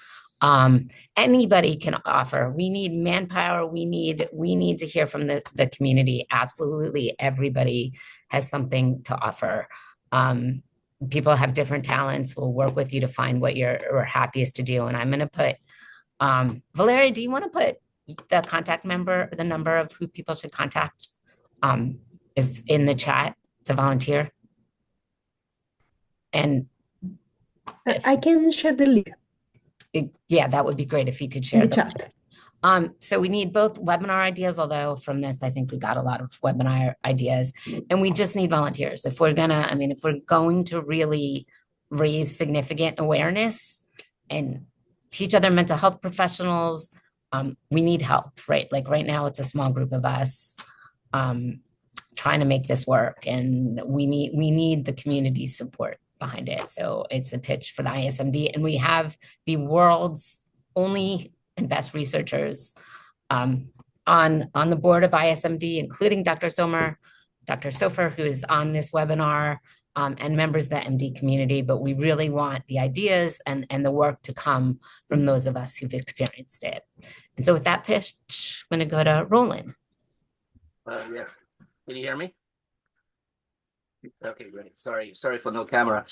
anybody can offer. We need manpower. We need to hear from the community. Absolutely, everybody has something to offer. People have different talents. We'll work with you to find what you're happiest to do. And I'm going to put, Valeria, do you want to put the number of who people should contact, is in the chat to volunteer? And I can share the link yeah, that would be great if you could in share the chat. So we need both webinar ideas, although from this, I think we got a lot of webinar ideas, and we just need volunteers. If we're going to really raise significant awareness and teach other mental health professionals, we need help, right? Like right now, it's a small group of us trying to make this work, and we need the community support behind it. So it's a pitch for the ISMD, and we have the world's only and best researchers on the board of ISMD, including Dr. Sofer, who is on this webinar, and members of the MD community. But we really want the ideas and the work to come from those of us who've experienced it. And so with that pitch, I'm going to go to Roland. Yes. Can you hear me? Okay, great. Sorry for no camera.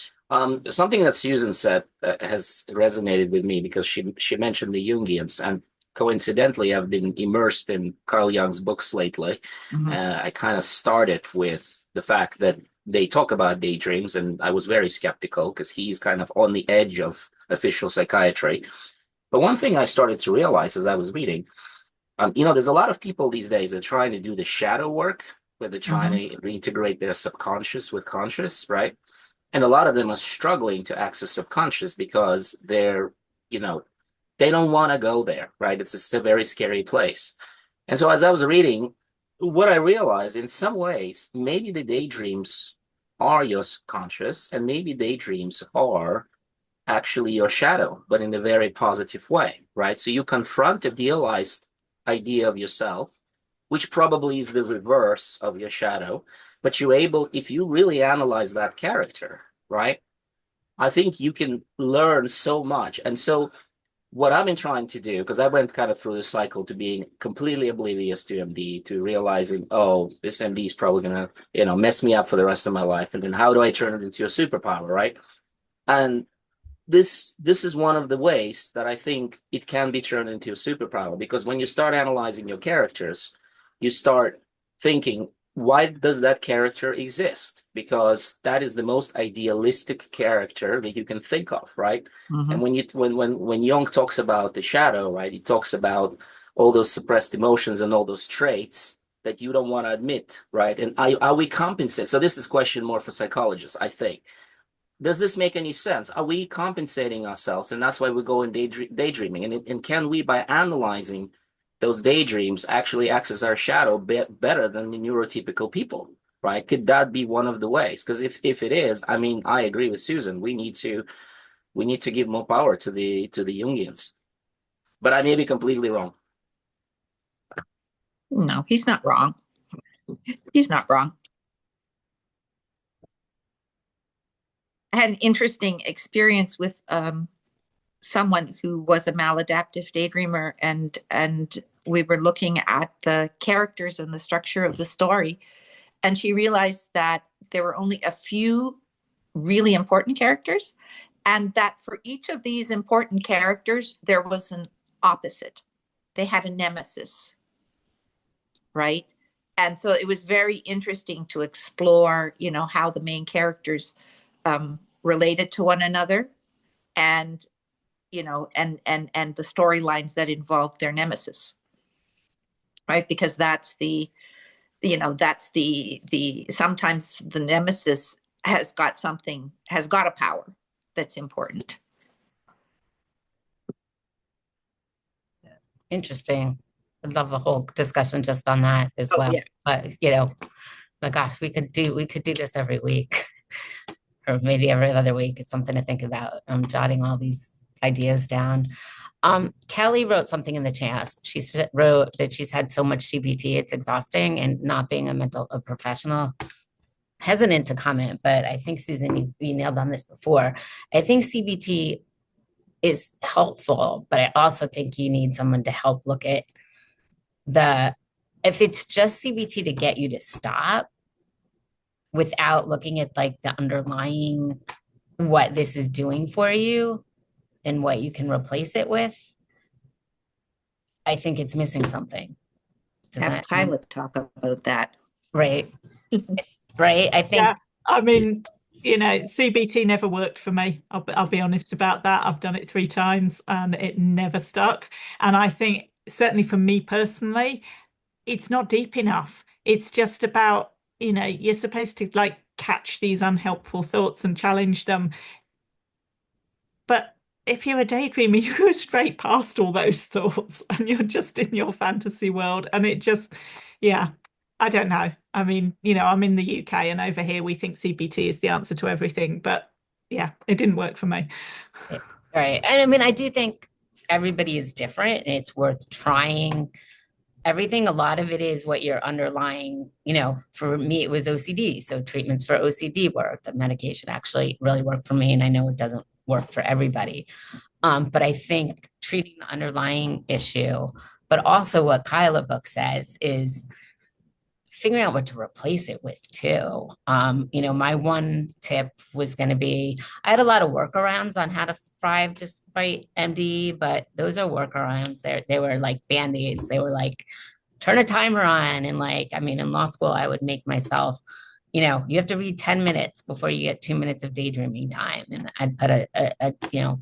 Something that Susan said has resonated with me because she mentioned the Jungians, and coincidentally, I've been immersed in Carl Jung's books lately. I kind of started with the fact that they talk about daydreams, and I was very skeptical because he's kind of on the edge of official psychiatry. But one thing I started to realize as I was reading, there's a lot of people these days that are trying to do the shadow work, where they're trying to reintegrate their subconscious with conscious, right? And a lot of them are struggling to access subconscious because they're, they don't want to go there, right? It's just a very scary place. And so as I was reading, what I realized in some ways, maybe the daydreams are your conscious, and maybe daydreams are actually your shadow, but in a very positive way, right? So you confront a idealized idea of yourself, which probably is the reverse of your shadow, but you're able, if you really analyze that character, right? I think you can learn so much. And so what I've been trying to do, because I went kind of through the cycle to being completely oblivious to MD, to realizing, oh, this MD is probably going to, mess me up for the rest of my life. And then how do I turn it into a superpower, right? And this is one of the ways that I think it can be turned into a superpower, because when you start analyzing your characters, you start thinking, why does that character exist? Because that is the most idealistic character that you can think of, right? And when Jung talks about the shadow, right, he talks about all those suppressed emotions and all those traits that you don't want to admit, right? And are we compensating? So this is a question more for psychologists, I think. Does this make any sense? Are we compensating ourselves? And that's why we go in daydreaming. And can we, by analyzing those daydreams actually access our shadow better than the neurotypical people, right? Could that be one of the ways? Because if it is, I mean, I agree with Susan. We need to give more power to the Jungians. But I may be completely wrong. No, he's not wrong. He's not wrong. I had an interesting experience with someone who was a maladaptive daydreamer, and we were looking at the characters and the structure of the story, and she realized that there were only a few really important characters, and that for each of these important characters there was an opposite. They had a nemesis, right? And so it was very interesting to explore, you know, how the main characters related to one another, and you know, and the storylines that involved their nemesis, right? Because that's the, you know, that's the sometimes the nemesis has got a power that's important. Interesting. I'd love a whole discussion just on that as well. Yeah. But you know, my gosh, we could do this every week or maybe every other week. It's something to think about. I'm jotting all these ideas down. Kelly wrote something in the chat. She wrote that she's had so much CBT, it's exhausting, and not being a professional, hesitant to comment, but I think Susan, you nailed on this before. I think CBT is helpful, but I also think you need someone to help look at if it's just CBT to get you to stop without looking at like the underlying, what this is doing for you and what you can replace it with, I think it's missing something. Have Kyla talk about that. Right. Right. I think. Yeah, I mean, you know, CBT never worked for me. I'll be honest about that. I've done it 3 times and it never stuck. And I think certainly for me personally, it's not deep enough. It's just about, you know, you're supposed to like catch these unhelpful thoughts and challenge them. But if you're a daydreamer, you go straight past all those thoughts and you're just in your fantasy world. And it just, yeah, I don't know. I mean, you know, I'm in the UK and over here we think CBT is the answer to everything. But yeah, it didn't work for me. Right. And I mean, I do think everybody is different and it's worth trying everything. A lot of it is what your underlying, you know, for me, it was OCD. So treatments for OCD worked. The medication actually really worked for me. And I know it doesn't work for everybody. But I think treating the underlying issue, but also what Kyla book says is figuring out what to replace it with too. You know, my one tip was going to be, I had a lot of workarounds on how to thrive despite MD, but those are workarounds. They were like Band-Aids. They were like, turn a timer on. And like, I mean, in law school, I would make myself, you know, you have to read 10 minutes before you get 2 minutes of daydreaming time. And I'd put you know,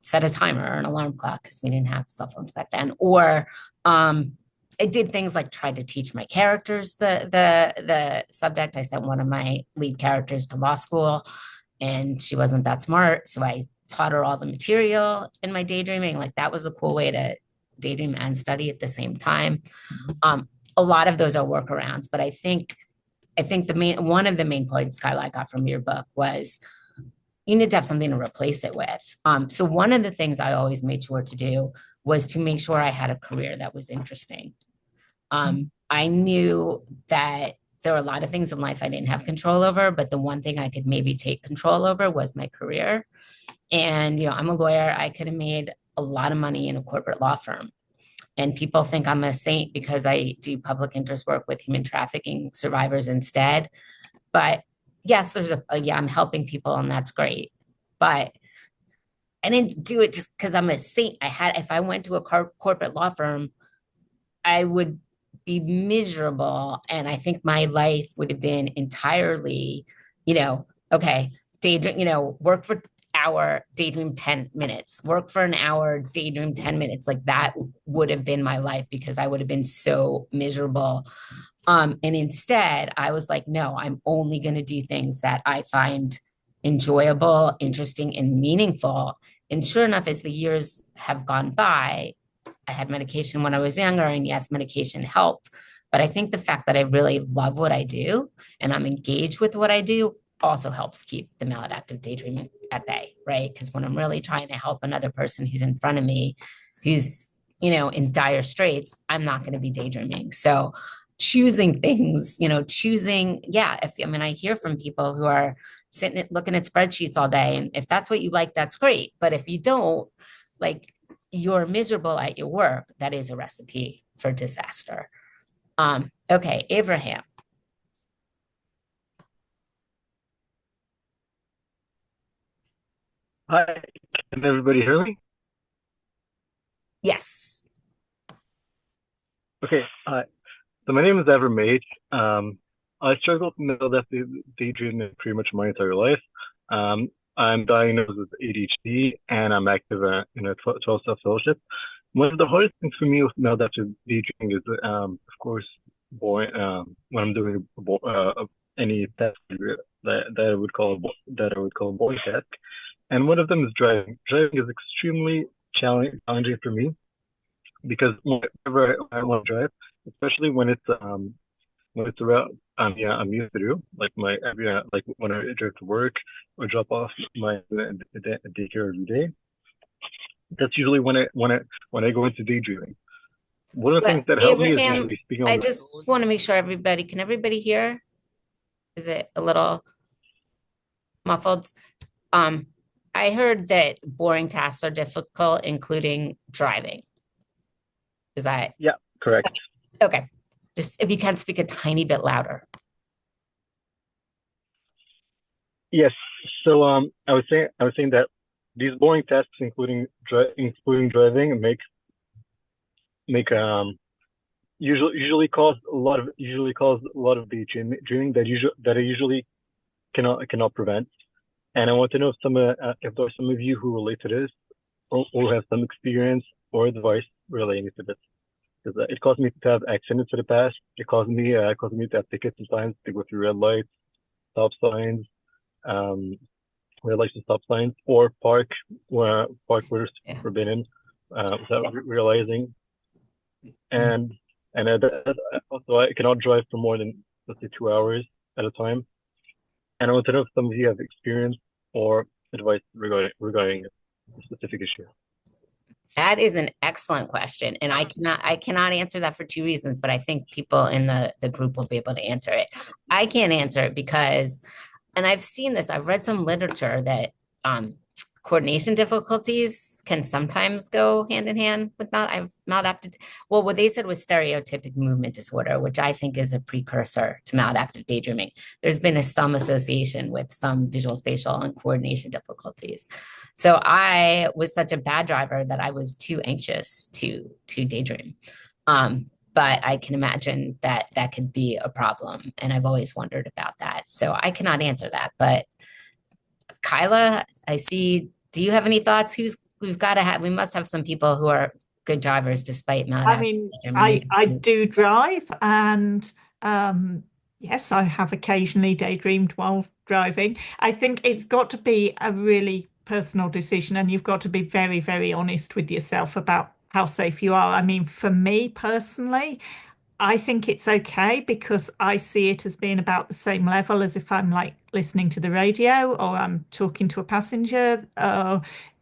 set a timer or an alarm clock because we didn't have cell phones back then. Or I did things like tried to teach my characters the subject. I sent one of my lead characters to law school and she wasn't that smart. So I taught her all the material in my daydreaming. Like that was a cool way to daydream and study at the same time. A lot of those are workarounds, but I think one of the main points, Kyla, I got from your book was you need to have something to replace it with. So one of the things I always made sure to do was to make sure I had a career that was interesting. I knew that there were a lot of things in life I didn't have control over, but the one thing I could maybe take control over was my career. And, you know, I'm a lawyer. I could have made a lot of money in a corporate law firm. And people think I'm a saint because I do public interest work with human trafficking survivors instead. But yes, I'm helping people and that's great. But I didn't do it just because I'm a saint. If I went to a corporate law firm, I would be miserable. And I think my life would have been entirely, you know, okay, daydream, you know, work for hour, daydream 10 minutes, work for an hour, daydream 10 minutes. Like that would have been my life because I would have been so miserable. And instead I was like, no, I'm only going to do things that I find enjoyable, interesting, and meaningful. And sure enough, as the years have gone by, I had medication when I was younger, and yes, medication helped. But I think the fact that I really love what I do and I'm engaged with what I do also helps keep the maladaptive daydreaming at bay, right? Because when I'm really trying to help another person who's in front of me, who's, in dire straits, I'm not going to be daydreaming. So choosing things, I hear from people who are sitting looking at spreadsheets all day. And if that's what you like, that's great. But if you don't, like, you're miserable at your work, that is a recipe for disaster. Okay, Abraham. Hi, can everybody hear me? Yes. Okay, so my name is Evermage. I struggled with maladaptive daydreaming pretty much my entire life. I'm diagnosed with ADHD and I'm active in a 12-step fellowship. One of the hardest things for me with maladaptive daydreaming is, of course, when I'm doing any task that I would call a boring task. And one of them is driving. Driving is extremely challenging for me because whenever I want to drive, especially when it's around, I'm used to do like like when I drive to work or drop off my daycare every day. That's usually when I go into daydreaming. One of the things that helped me is Abraham, usually speaking on I the just phone. want to make sure can everybody hear? Is it a little muffled? I heard that boring tasks are difficult, including driving. Is that? Yeah, correct. Okay. Just if you can speak a tiny bit louder. Yes. So I was saying that these boring tasks, including driving, make usually cause a lot of daydreaming that I usually cannot prevent. And I want to know if there are some of you who relate to this or have some experience or advice relating to this. Because it caused me to have accidents in the past. It caused me to have tickets sometimes to go through red lights, stop signs, red lights and stop signs, or park where it's forbidden without realizing. And also I cannot drive for more than, let's say, 2 hours at a time. And I want to know if some of you have experience or advice regarding a specific issue. That is an excellent question. And I cannot answer that for two reasons, but I think people in the group will be able to answer it. I can't answer it because, and I've seen this, I've read some literature that coordination difficulties can sometimes go hand in hand with maladaptive. Well, what they said was stereotypic movement disorder, which I think is a precursor to maladaptive daydreaming. There's been some association with some visual, spatial, and coordination difficulties. So I was such a bad driver that I was too anxious to daydream. But I can imagine that could be a problem. And I've always wondered about that. So I cannot answer that. But Kyla, I see, do you have any thoughts? We must have some people who are good drivers despite maladaptive daydreaming. I do drive, and yes, I have occasionally daydreamed while driving. I think it's got to be a really personal decision, and you've got to be very, very honest with yourself about how safe you are. I mean, for me personally, I think it's okay because I see it as being about the same level as if I'm like listening to the radio or I'm talking to a passenger.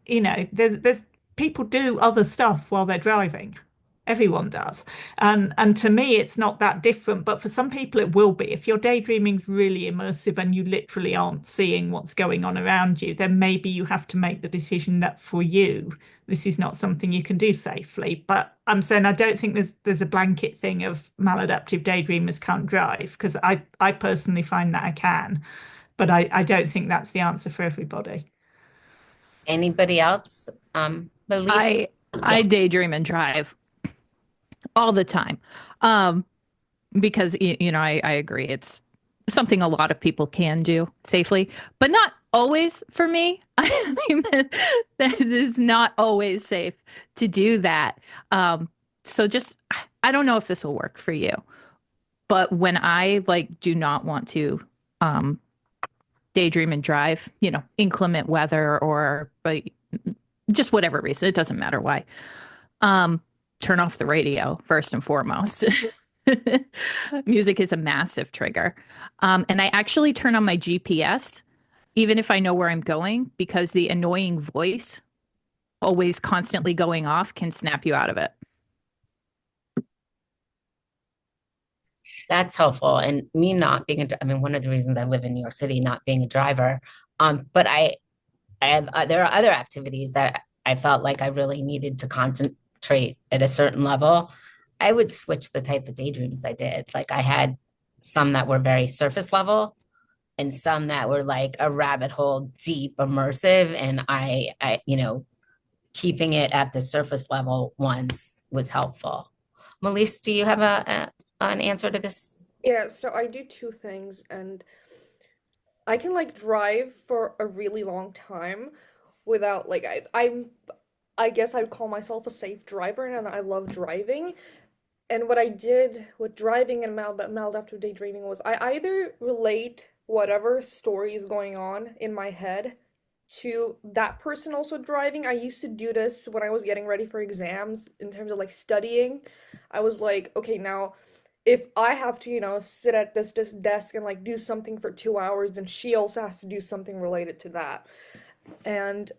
There's people do other stuff while they're driving. Everyone does. And to me, it's not that different. But for some people, it will be. If your daydreaming's really immersive and you literally aren't seeing what's going on around you, then maybe you have to make the decision that for you, this is not something you can do safely. But I'm saying I don't think there's a blanket thing of maladaptive daydreamers can't drive, because I personally find that I can. But I don't think that's the answer for everybody. Anybody else? Lisa? I daydream and drive all the time. Because I agree, it's something a lot of people can do safely, but not always for me. I mean, that it's not always safe to do that. So I don't know if this will work for you, but when I do not want to daydream and drive, inclement weather or just whatever reason, it doesn't matter why. turn off the radio first and foremost. Music is a massive trigger. And I actually turn on my GPS, even if I know where I'm going, because the annoying voice always constantly going off can snap you out of it. That's helpful. And me not being I mean, one of the reasons I live in New York City, not being a driver, but I have there are other activities that I felt like I really needed to concentrate at a certain level. I would switch the type of daydreams I did. Like I had some that were very surface level and some that were like a rabbit hole, deep, immersive. And keeping it at the surface level ones was helpful. Melise, do you have an answer to this? Yeah, so I do two things, and I can like drive for a really long time without like I guess I'd call myself a safe driver, and I love driving. And what I did with driving and maladaptive daydreaming was I either relate whatever story is going on in my head to that person also driving. I used to do this when I was getting ready for exams in terms of like studying. I was like, okay, now if I have to, sit at this desk and like do something for 2 hours, then she also has to do something related to that. And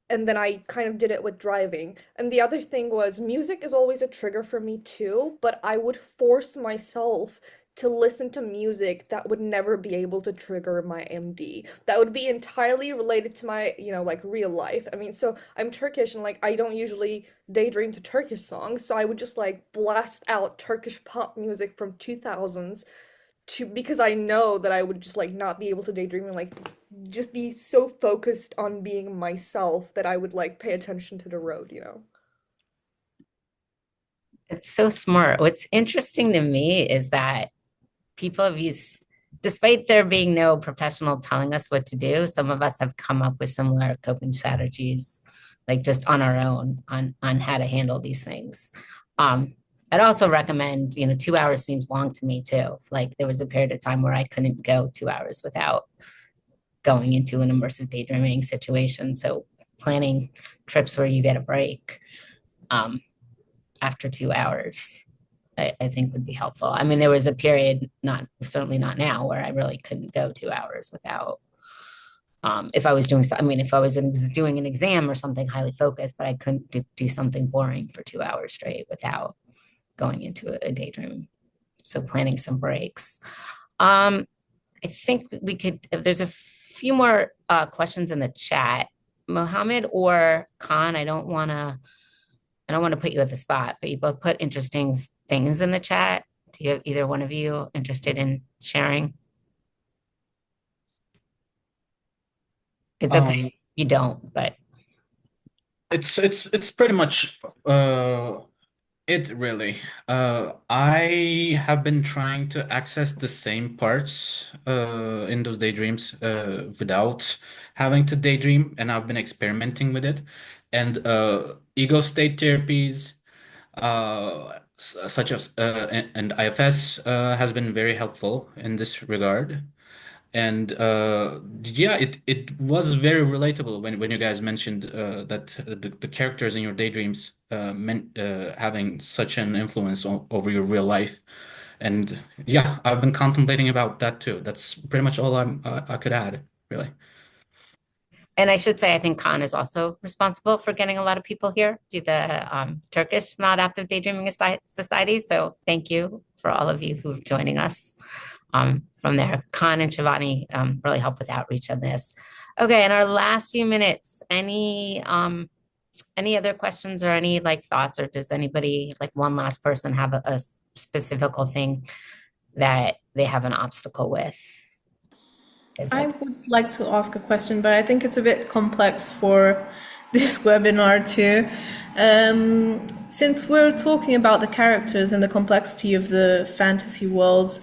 and then I kind of did it with driving. And the other thing was music is always a trigger for me too, but I would force myself to listen to music that would never be able to trigger my MD. That would be entirely related to my, like real life. I mean, so I'm Turkish and like I don't usually daydream to Turkish songs, so I would just like blast out Turkish pop music from 2000s because I know that I would just like not be able to daydream and like just be so focused on being myself that I would like pay attention to the road. It's so smart. What's interesting to me is that people have used, despite there being no professional telling us what to do, some of us have come up with similar coping strategies, like just on our own on how to handle these things. I'd also recommend, 2 hours seems long to me too. Like there was a period of time where I couldn't go 2 hours without going into an immersive daydreaming situation. So planning trips where you get a break after 2 hours, I think would be helpful. I mean, there was a period, certainly not now, where I really couldn't go 2 hours without, if I was doing an exam or something highly focused, but I couldn't do something boring for 2 hours straight without going into a daydream. So planning some breaks. I think we could, if there's a few more questions in the chat, Mohammed or Khan, I don't want to put you at the spot, but you both put interesting things in the chat. Do you have either one of you interested in sharing? It's okay. You don't, but it's pretty much it really. I have been trying to access the same parts in those daydreams without having to daydream, and I've been experimenting with it. And ego state therapies, such as and IFS has been very helpful in this regard. And yeah, it was very relatable when you guys mentioned that the characters in your daydreams meant having such an influence over your real life. And yeah, I've been contemplating about that too. That's pretty much all I could add, really. and I should say, I think Khan is also responsible for getting a lot of people here to the Turkish Maladaptive Daydreaming Society. So thank you for all of you who are joining us from there. Khan and Shivani really help with outreach on this. Okay, in our last few minutes, any other questions or any like thoughts, or does anybody, like one last person, have a specific thing that they have an obstacle with? I would like to ask a question, but I think it's a bit complex for this webinar too. Since we're talking about the characters and the complexity of the fantasy worlds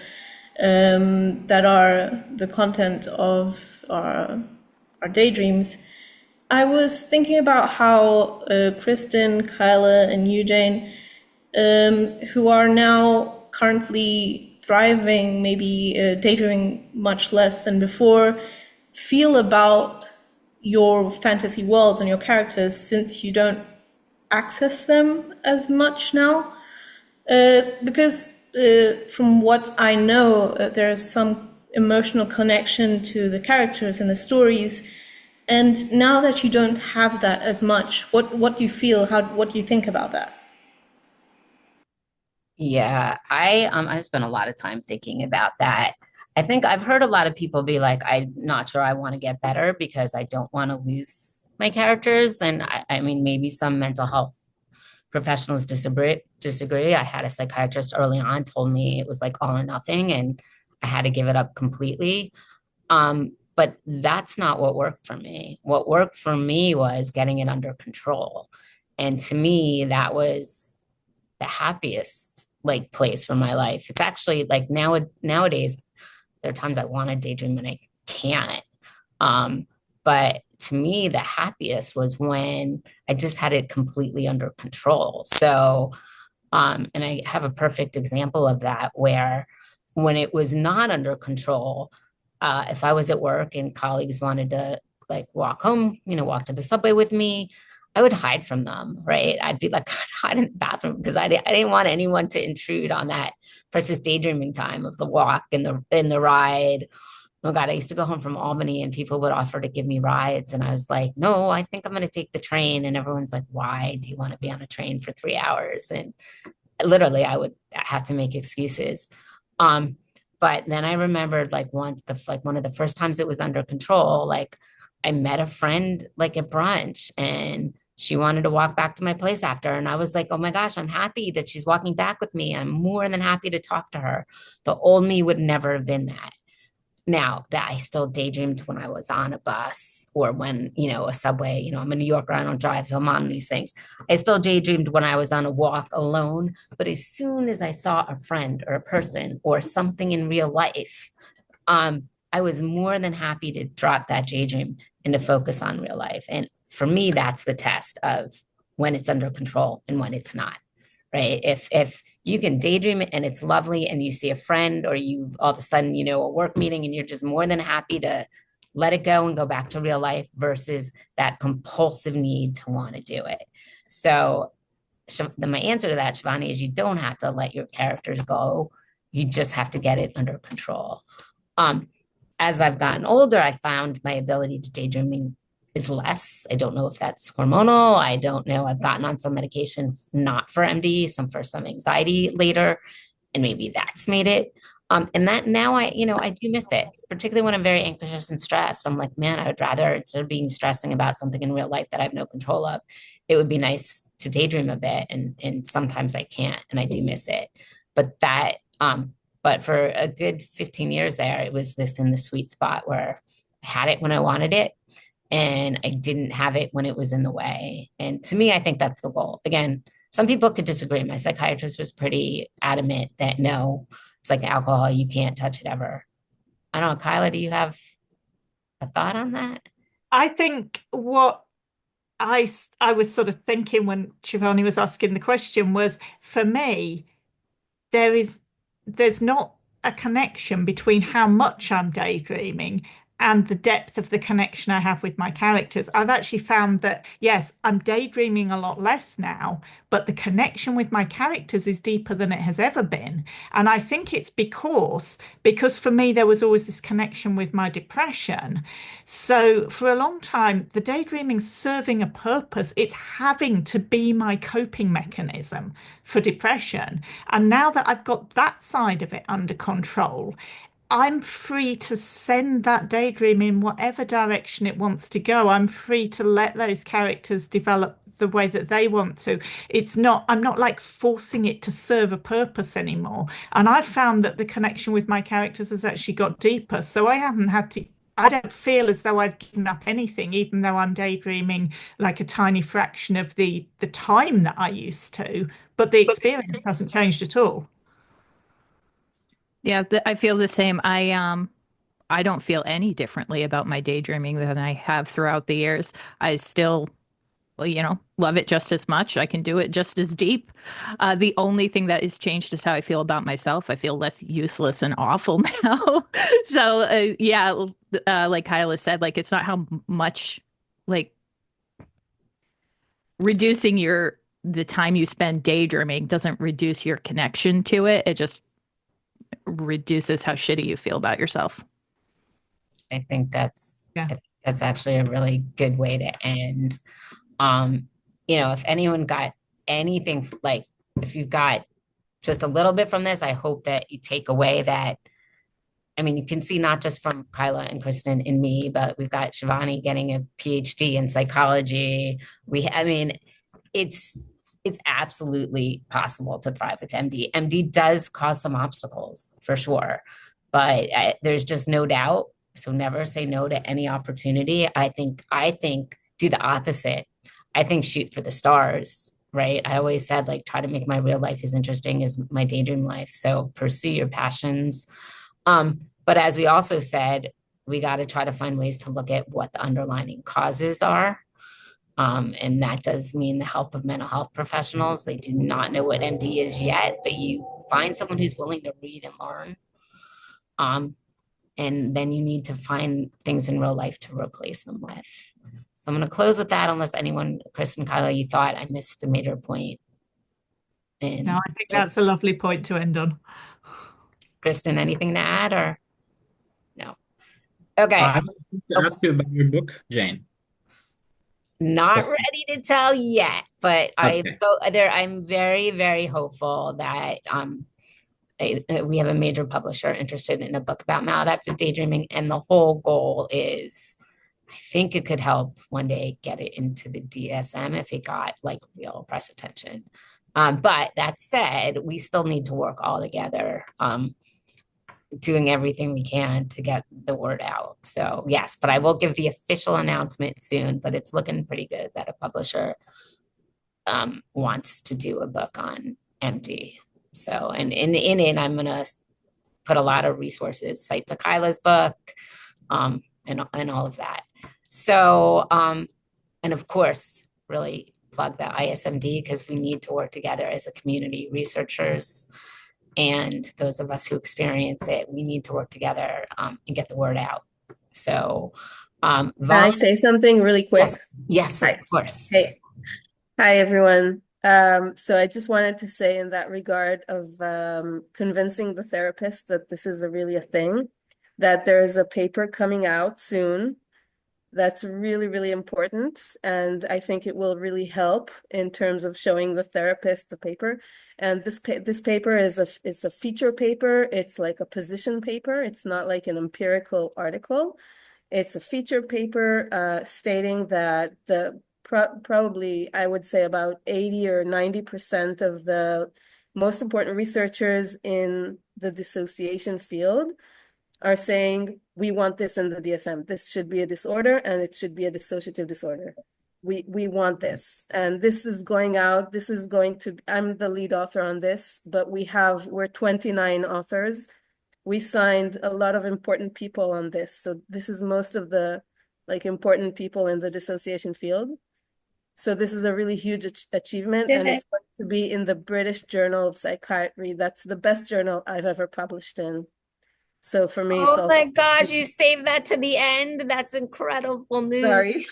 that are the content of our daydreams, I was thinking about how Kristen, Kyla, and Eugene, who are now currently thriving, maybe daydreaming much less than before, feel about your fantasy worlds and your characters, since you don't access them as much now. Because from what I know, there's some emotional connection to the characters and the stories. And now that you don't have that as much, what do you feel? What do you think about that? Yeah, I've spent a lot of time thinking about that. I think I've heard a lot of people be like, I'm not sure I want to get better because I don't want to lose my characters. And I mean, maybe some mental health professionals disagree. I had a psychiatrist early on told me it was like all or nothing and I had to give it up completely. But that's not what worked for me. What worked for me was getting it under control. And to me, that was the happiest like place for my life. It's actually like nowadays, there are times I want to daydream and I can't. But to me, the happiest was when I just had it completely under control. So, and I have a perfect example of that where when it was not under control, if I was at work and colleagues wanted to like walk home, walk to the subway with me, I would hide from them, right? I'd be like, hide in the bathroom because I didn't want anyone to intrude on that precious daydreaming time of the walk and the ride. Oh God, I used to go home from Albany and people would offer to give me rides. And I was like, no, I think I'm going to take the train. And everyone's like, why do you want to be on a train for 3 hours? And literally I would have to make excuses. But then I remembered like once one of the first times it was under control, like I met a friend like at brunch and she wanted to walk back to my place after. And I was like, oh my gosh, I'm happy that she's walking back with me. I'm more than happy to talk to her. The old me would never have been that. Now that I still daydreamed when I was on a bus or when, a subway, I'm a New Yorker, I don't drive, so I'm on these things. I still daydreamed when I was on a walk alone. But as soon as I saw a friend or a person or something in real life, I was more than happy to drop that daydream and to focus on real life. And for me, that's the test of when it's under control and when it's not, right? If you can daydream and it's lovely and you see a friend or you all of a sudden, a work meeting and you're just more than happy to let it go and go back to real life versus that compulsive need to want to do it. So my answer to that, Shivani, is you don't have to let your characters go. You just have to get it under control. As I've gotten older, I found my ability to daydreaming is less. I don't know if that's hormonal. I don't know. I've gotten on some medication, not for MD, some for some anxiety later, and maybe that's made it. And that now I do miss it, particularly when I'm very anxious and stressed. I'm like, man, I would rather, instead of being stressing about something in real life that I have no control of, it would be nice to daydream a bit. And sometimes I can't, and I do miss it. But for a good 15 years there, it was in the sweet spot where I had it when I wanted it and I didn't have it when it was in the way. And to me, I think that's the goal. Again, some people could disagree. My psychiatrist was pretty adamant that no, it's like alcohol, you can't touch it ever. I don't know, Kyla, do you have a thought on that? I think what I was sort of thinking when Shivani was asking the question was, for me, there's not a connection between how much I'm daydreaming and the depth of the connection I have with my characters. I've actually found that, yes, I'm daydreaming a lot less now, but the connection with my characters is deeper than it has ever been. And I think it's because for me, there was always this connection with my depression. So for a long time, the daydreaming's serving a purpose. It's having to be my coping mechanism for depression. And now that I've got that side of it under control, I'm free to send that daydream in whatever direction it wants to go. I'm free to let those characters develop the way that they want to. I'm not like forcing it to serve a purpose anymore. And I found that the connection with my characters has actually got deeper. So I don't feel as though I've given up anything, even though I'm daydreaming like a tiny fraction of the time that I used to. But the experience hasn't changed at all. Yeah, I feel the same. I don't feel any differently about my daydreaming than I have throughout the years. I still, love it just as much. I can do it just as deep. The only thing that has changed is how I feel about myself. I feel less useless and awful now. So, like Kyla said, like it's not how much, like reducing your the time you spend daydreaming doesn't reduce your connection to it. It just reduces how shitty you feel about yourself. I think that's Yeah. that's actually a really good way to end. If anyone got anything, like if you've got just a little bit from this, I hope that you take away that, I mean, you can see not just from Kyla and Kristen and me, but we've got Shivani getting a PhD in psychology. It's absolutely possible to thrive with MD. MD does cause some obstacles for sure, but there's just no doubt. So never say no to any opportunity. I think do the opposite. I think shoot for the stars, right? I always said, like, try to make my real life as interesting as my daydream life. So pursue your passions. But as we also said, we got to try to find ways to look at what the underlying causes are. And that does mean the help of mental health professionals. They do not know what MD is yet, but you find someone who's willing to read and learn. And then you need to find things in real life to replace them with. So I'm going to close with that, unless anyone, Chris and Kyla, you thought I missed a major point. And No, I think that's a lovely point to end on. Kristen, anything to add or no? Okay. I want to ask you about your book, Jane. Not ready to tell yet, but Okay. I'm very, very hopeful that we have a major publisher interested in a book about maladaptive daydreaming, and the whole goal is, I think it could help one day get it into the DSM if it got like real press attention. But that said, we still need to work all together, doing everything we can to get the word out. So yes, but I will give the official announcement soon, but it's looking pretty good that a publisher wants to do a book on MD. So, and in it, I'm going to put a lot of resources, cite to Kyla's book, and all of that. So, and of course, really plug the ISMD, because we need to work together as a community, researchers and those of us who experience it. We need to work together and get the word out. So, Can I say something really quick? Yes, Hi. of course. Hey. Hi, everyone. So I just wanted to say in that regard of convincing the therapist that this is really a thing, that there is a paper coming out soon that's really, really important. And I think it will really help in terms of showing the therapist the paper. And this paper is it's a feature paper. It's like a position paper. It's not like an empirical article. It's a feature paper stating that probably, I would say, about 80 or 90% of the most important researchers in the dissociation field are saying, we want this in the DSM. This should be a disorder, and it should be a dissociative disorder. We want this. And this is going out. This is going to, I'm the lead author on this, but we're 29 authors. We signed a lot of important people on this. So this is most of the important people in the dissociation field. So this is a really huge achievement, and it's going to be in the British Journal of Psychiatry. That's the best journal I've ever published in. So for me, it's also— Oh my gosh, you saved that to the end. That's incredible news. Sorry.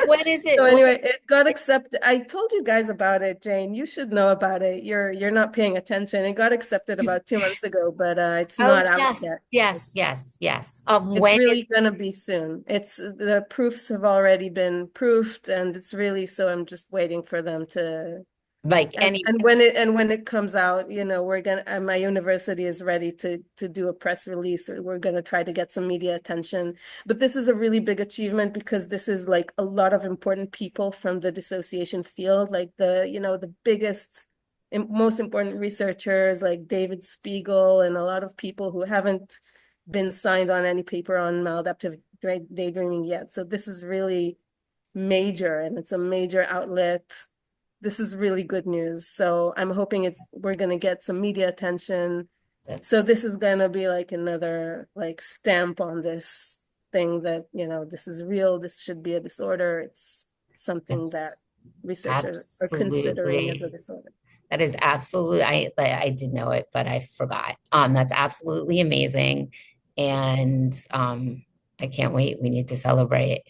When is it? So anyway, it got accepted. I told you guys about it, Jane. You should know about it. You're not paying attention. It got accepted about 2 months ago, but it's not out yet. Yes. It's really gonna be soon. The proofs have already been proofed, and it's really, so I'm just waiting for them to and when it comes out, we're gonna, my university is ready to do a press release, or we're gonna try to get some media attention. But this is a really big achievement, because this is like a lot of important people from the dissociation field, like the biggest and most important researchers like David Spiegel, and a lot of people who haven't been signed on any paper on maladaptive daydreaming yet. So this is really major, and it's a major outlet. This is really good news. So I'm hoping we're going to get some media attention. So this is going to be like another stamp on this thing that, this is real. This should be a disorder. It's something that researchers are considering as a disorder. That is absolutely, I did know it, but I forgot. That's absolutely amazing. And I can't wait. We need to celebrate.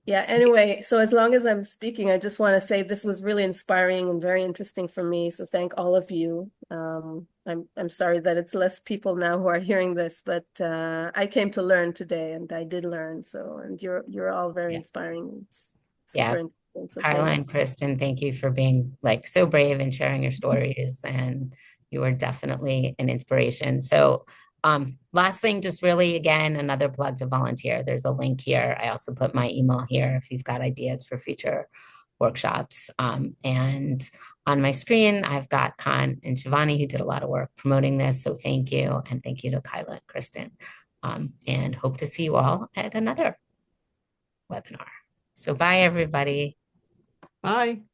Yeah, anyway, so as long as I'm speaking, I just want to say this was really inspiring and very interesting for me. So thank all of you. I'm sorry that it's less people now who are hearing this, but I came to learn today and I did learn. So, and you're all very inspiring. It's super interesting. So Carla thank you. and Kristen, thank you for being like so brave and sharing your stories, and you are definitely an inspiration. So last thing, just really again, another plug to volunteer. There's a link here. I also put my email here if you've got ideas for future workshops. And on my screen, I've got Khan and Shivani who did a lot of work promoting this. So thank you. And thank you to Kyla and Kristen. And hope to see you all at another webinar. So bye, everybody. Bye.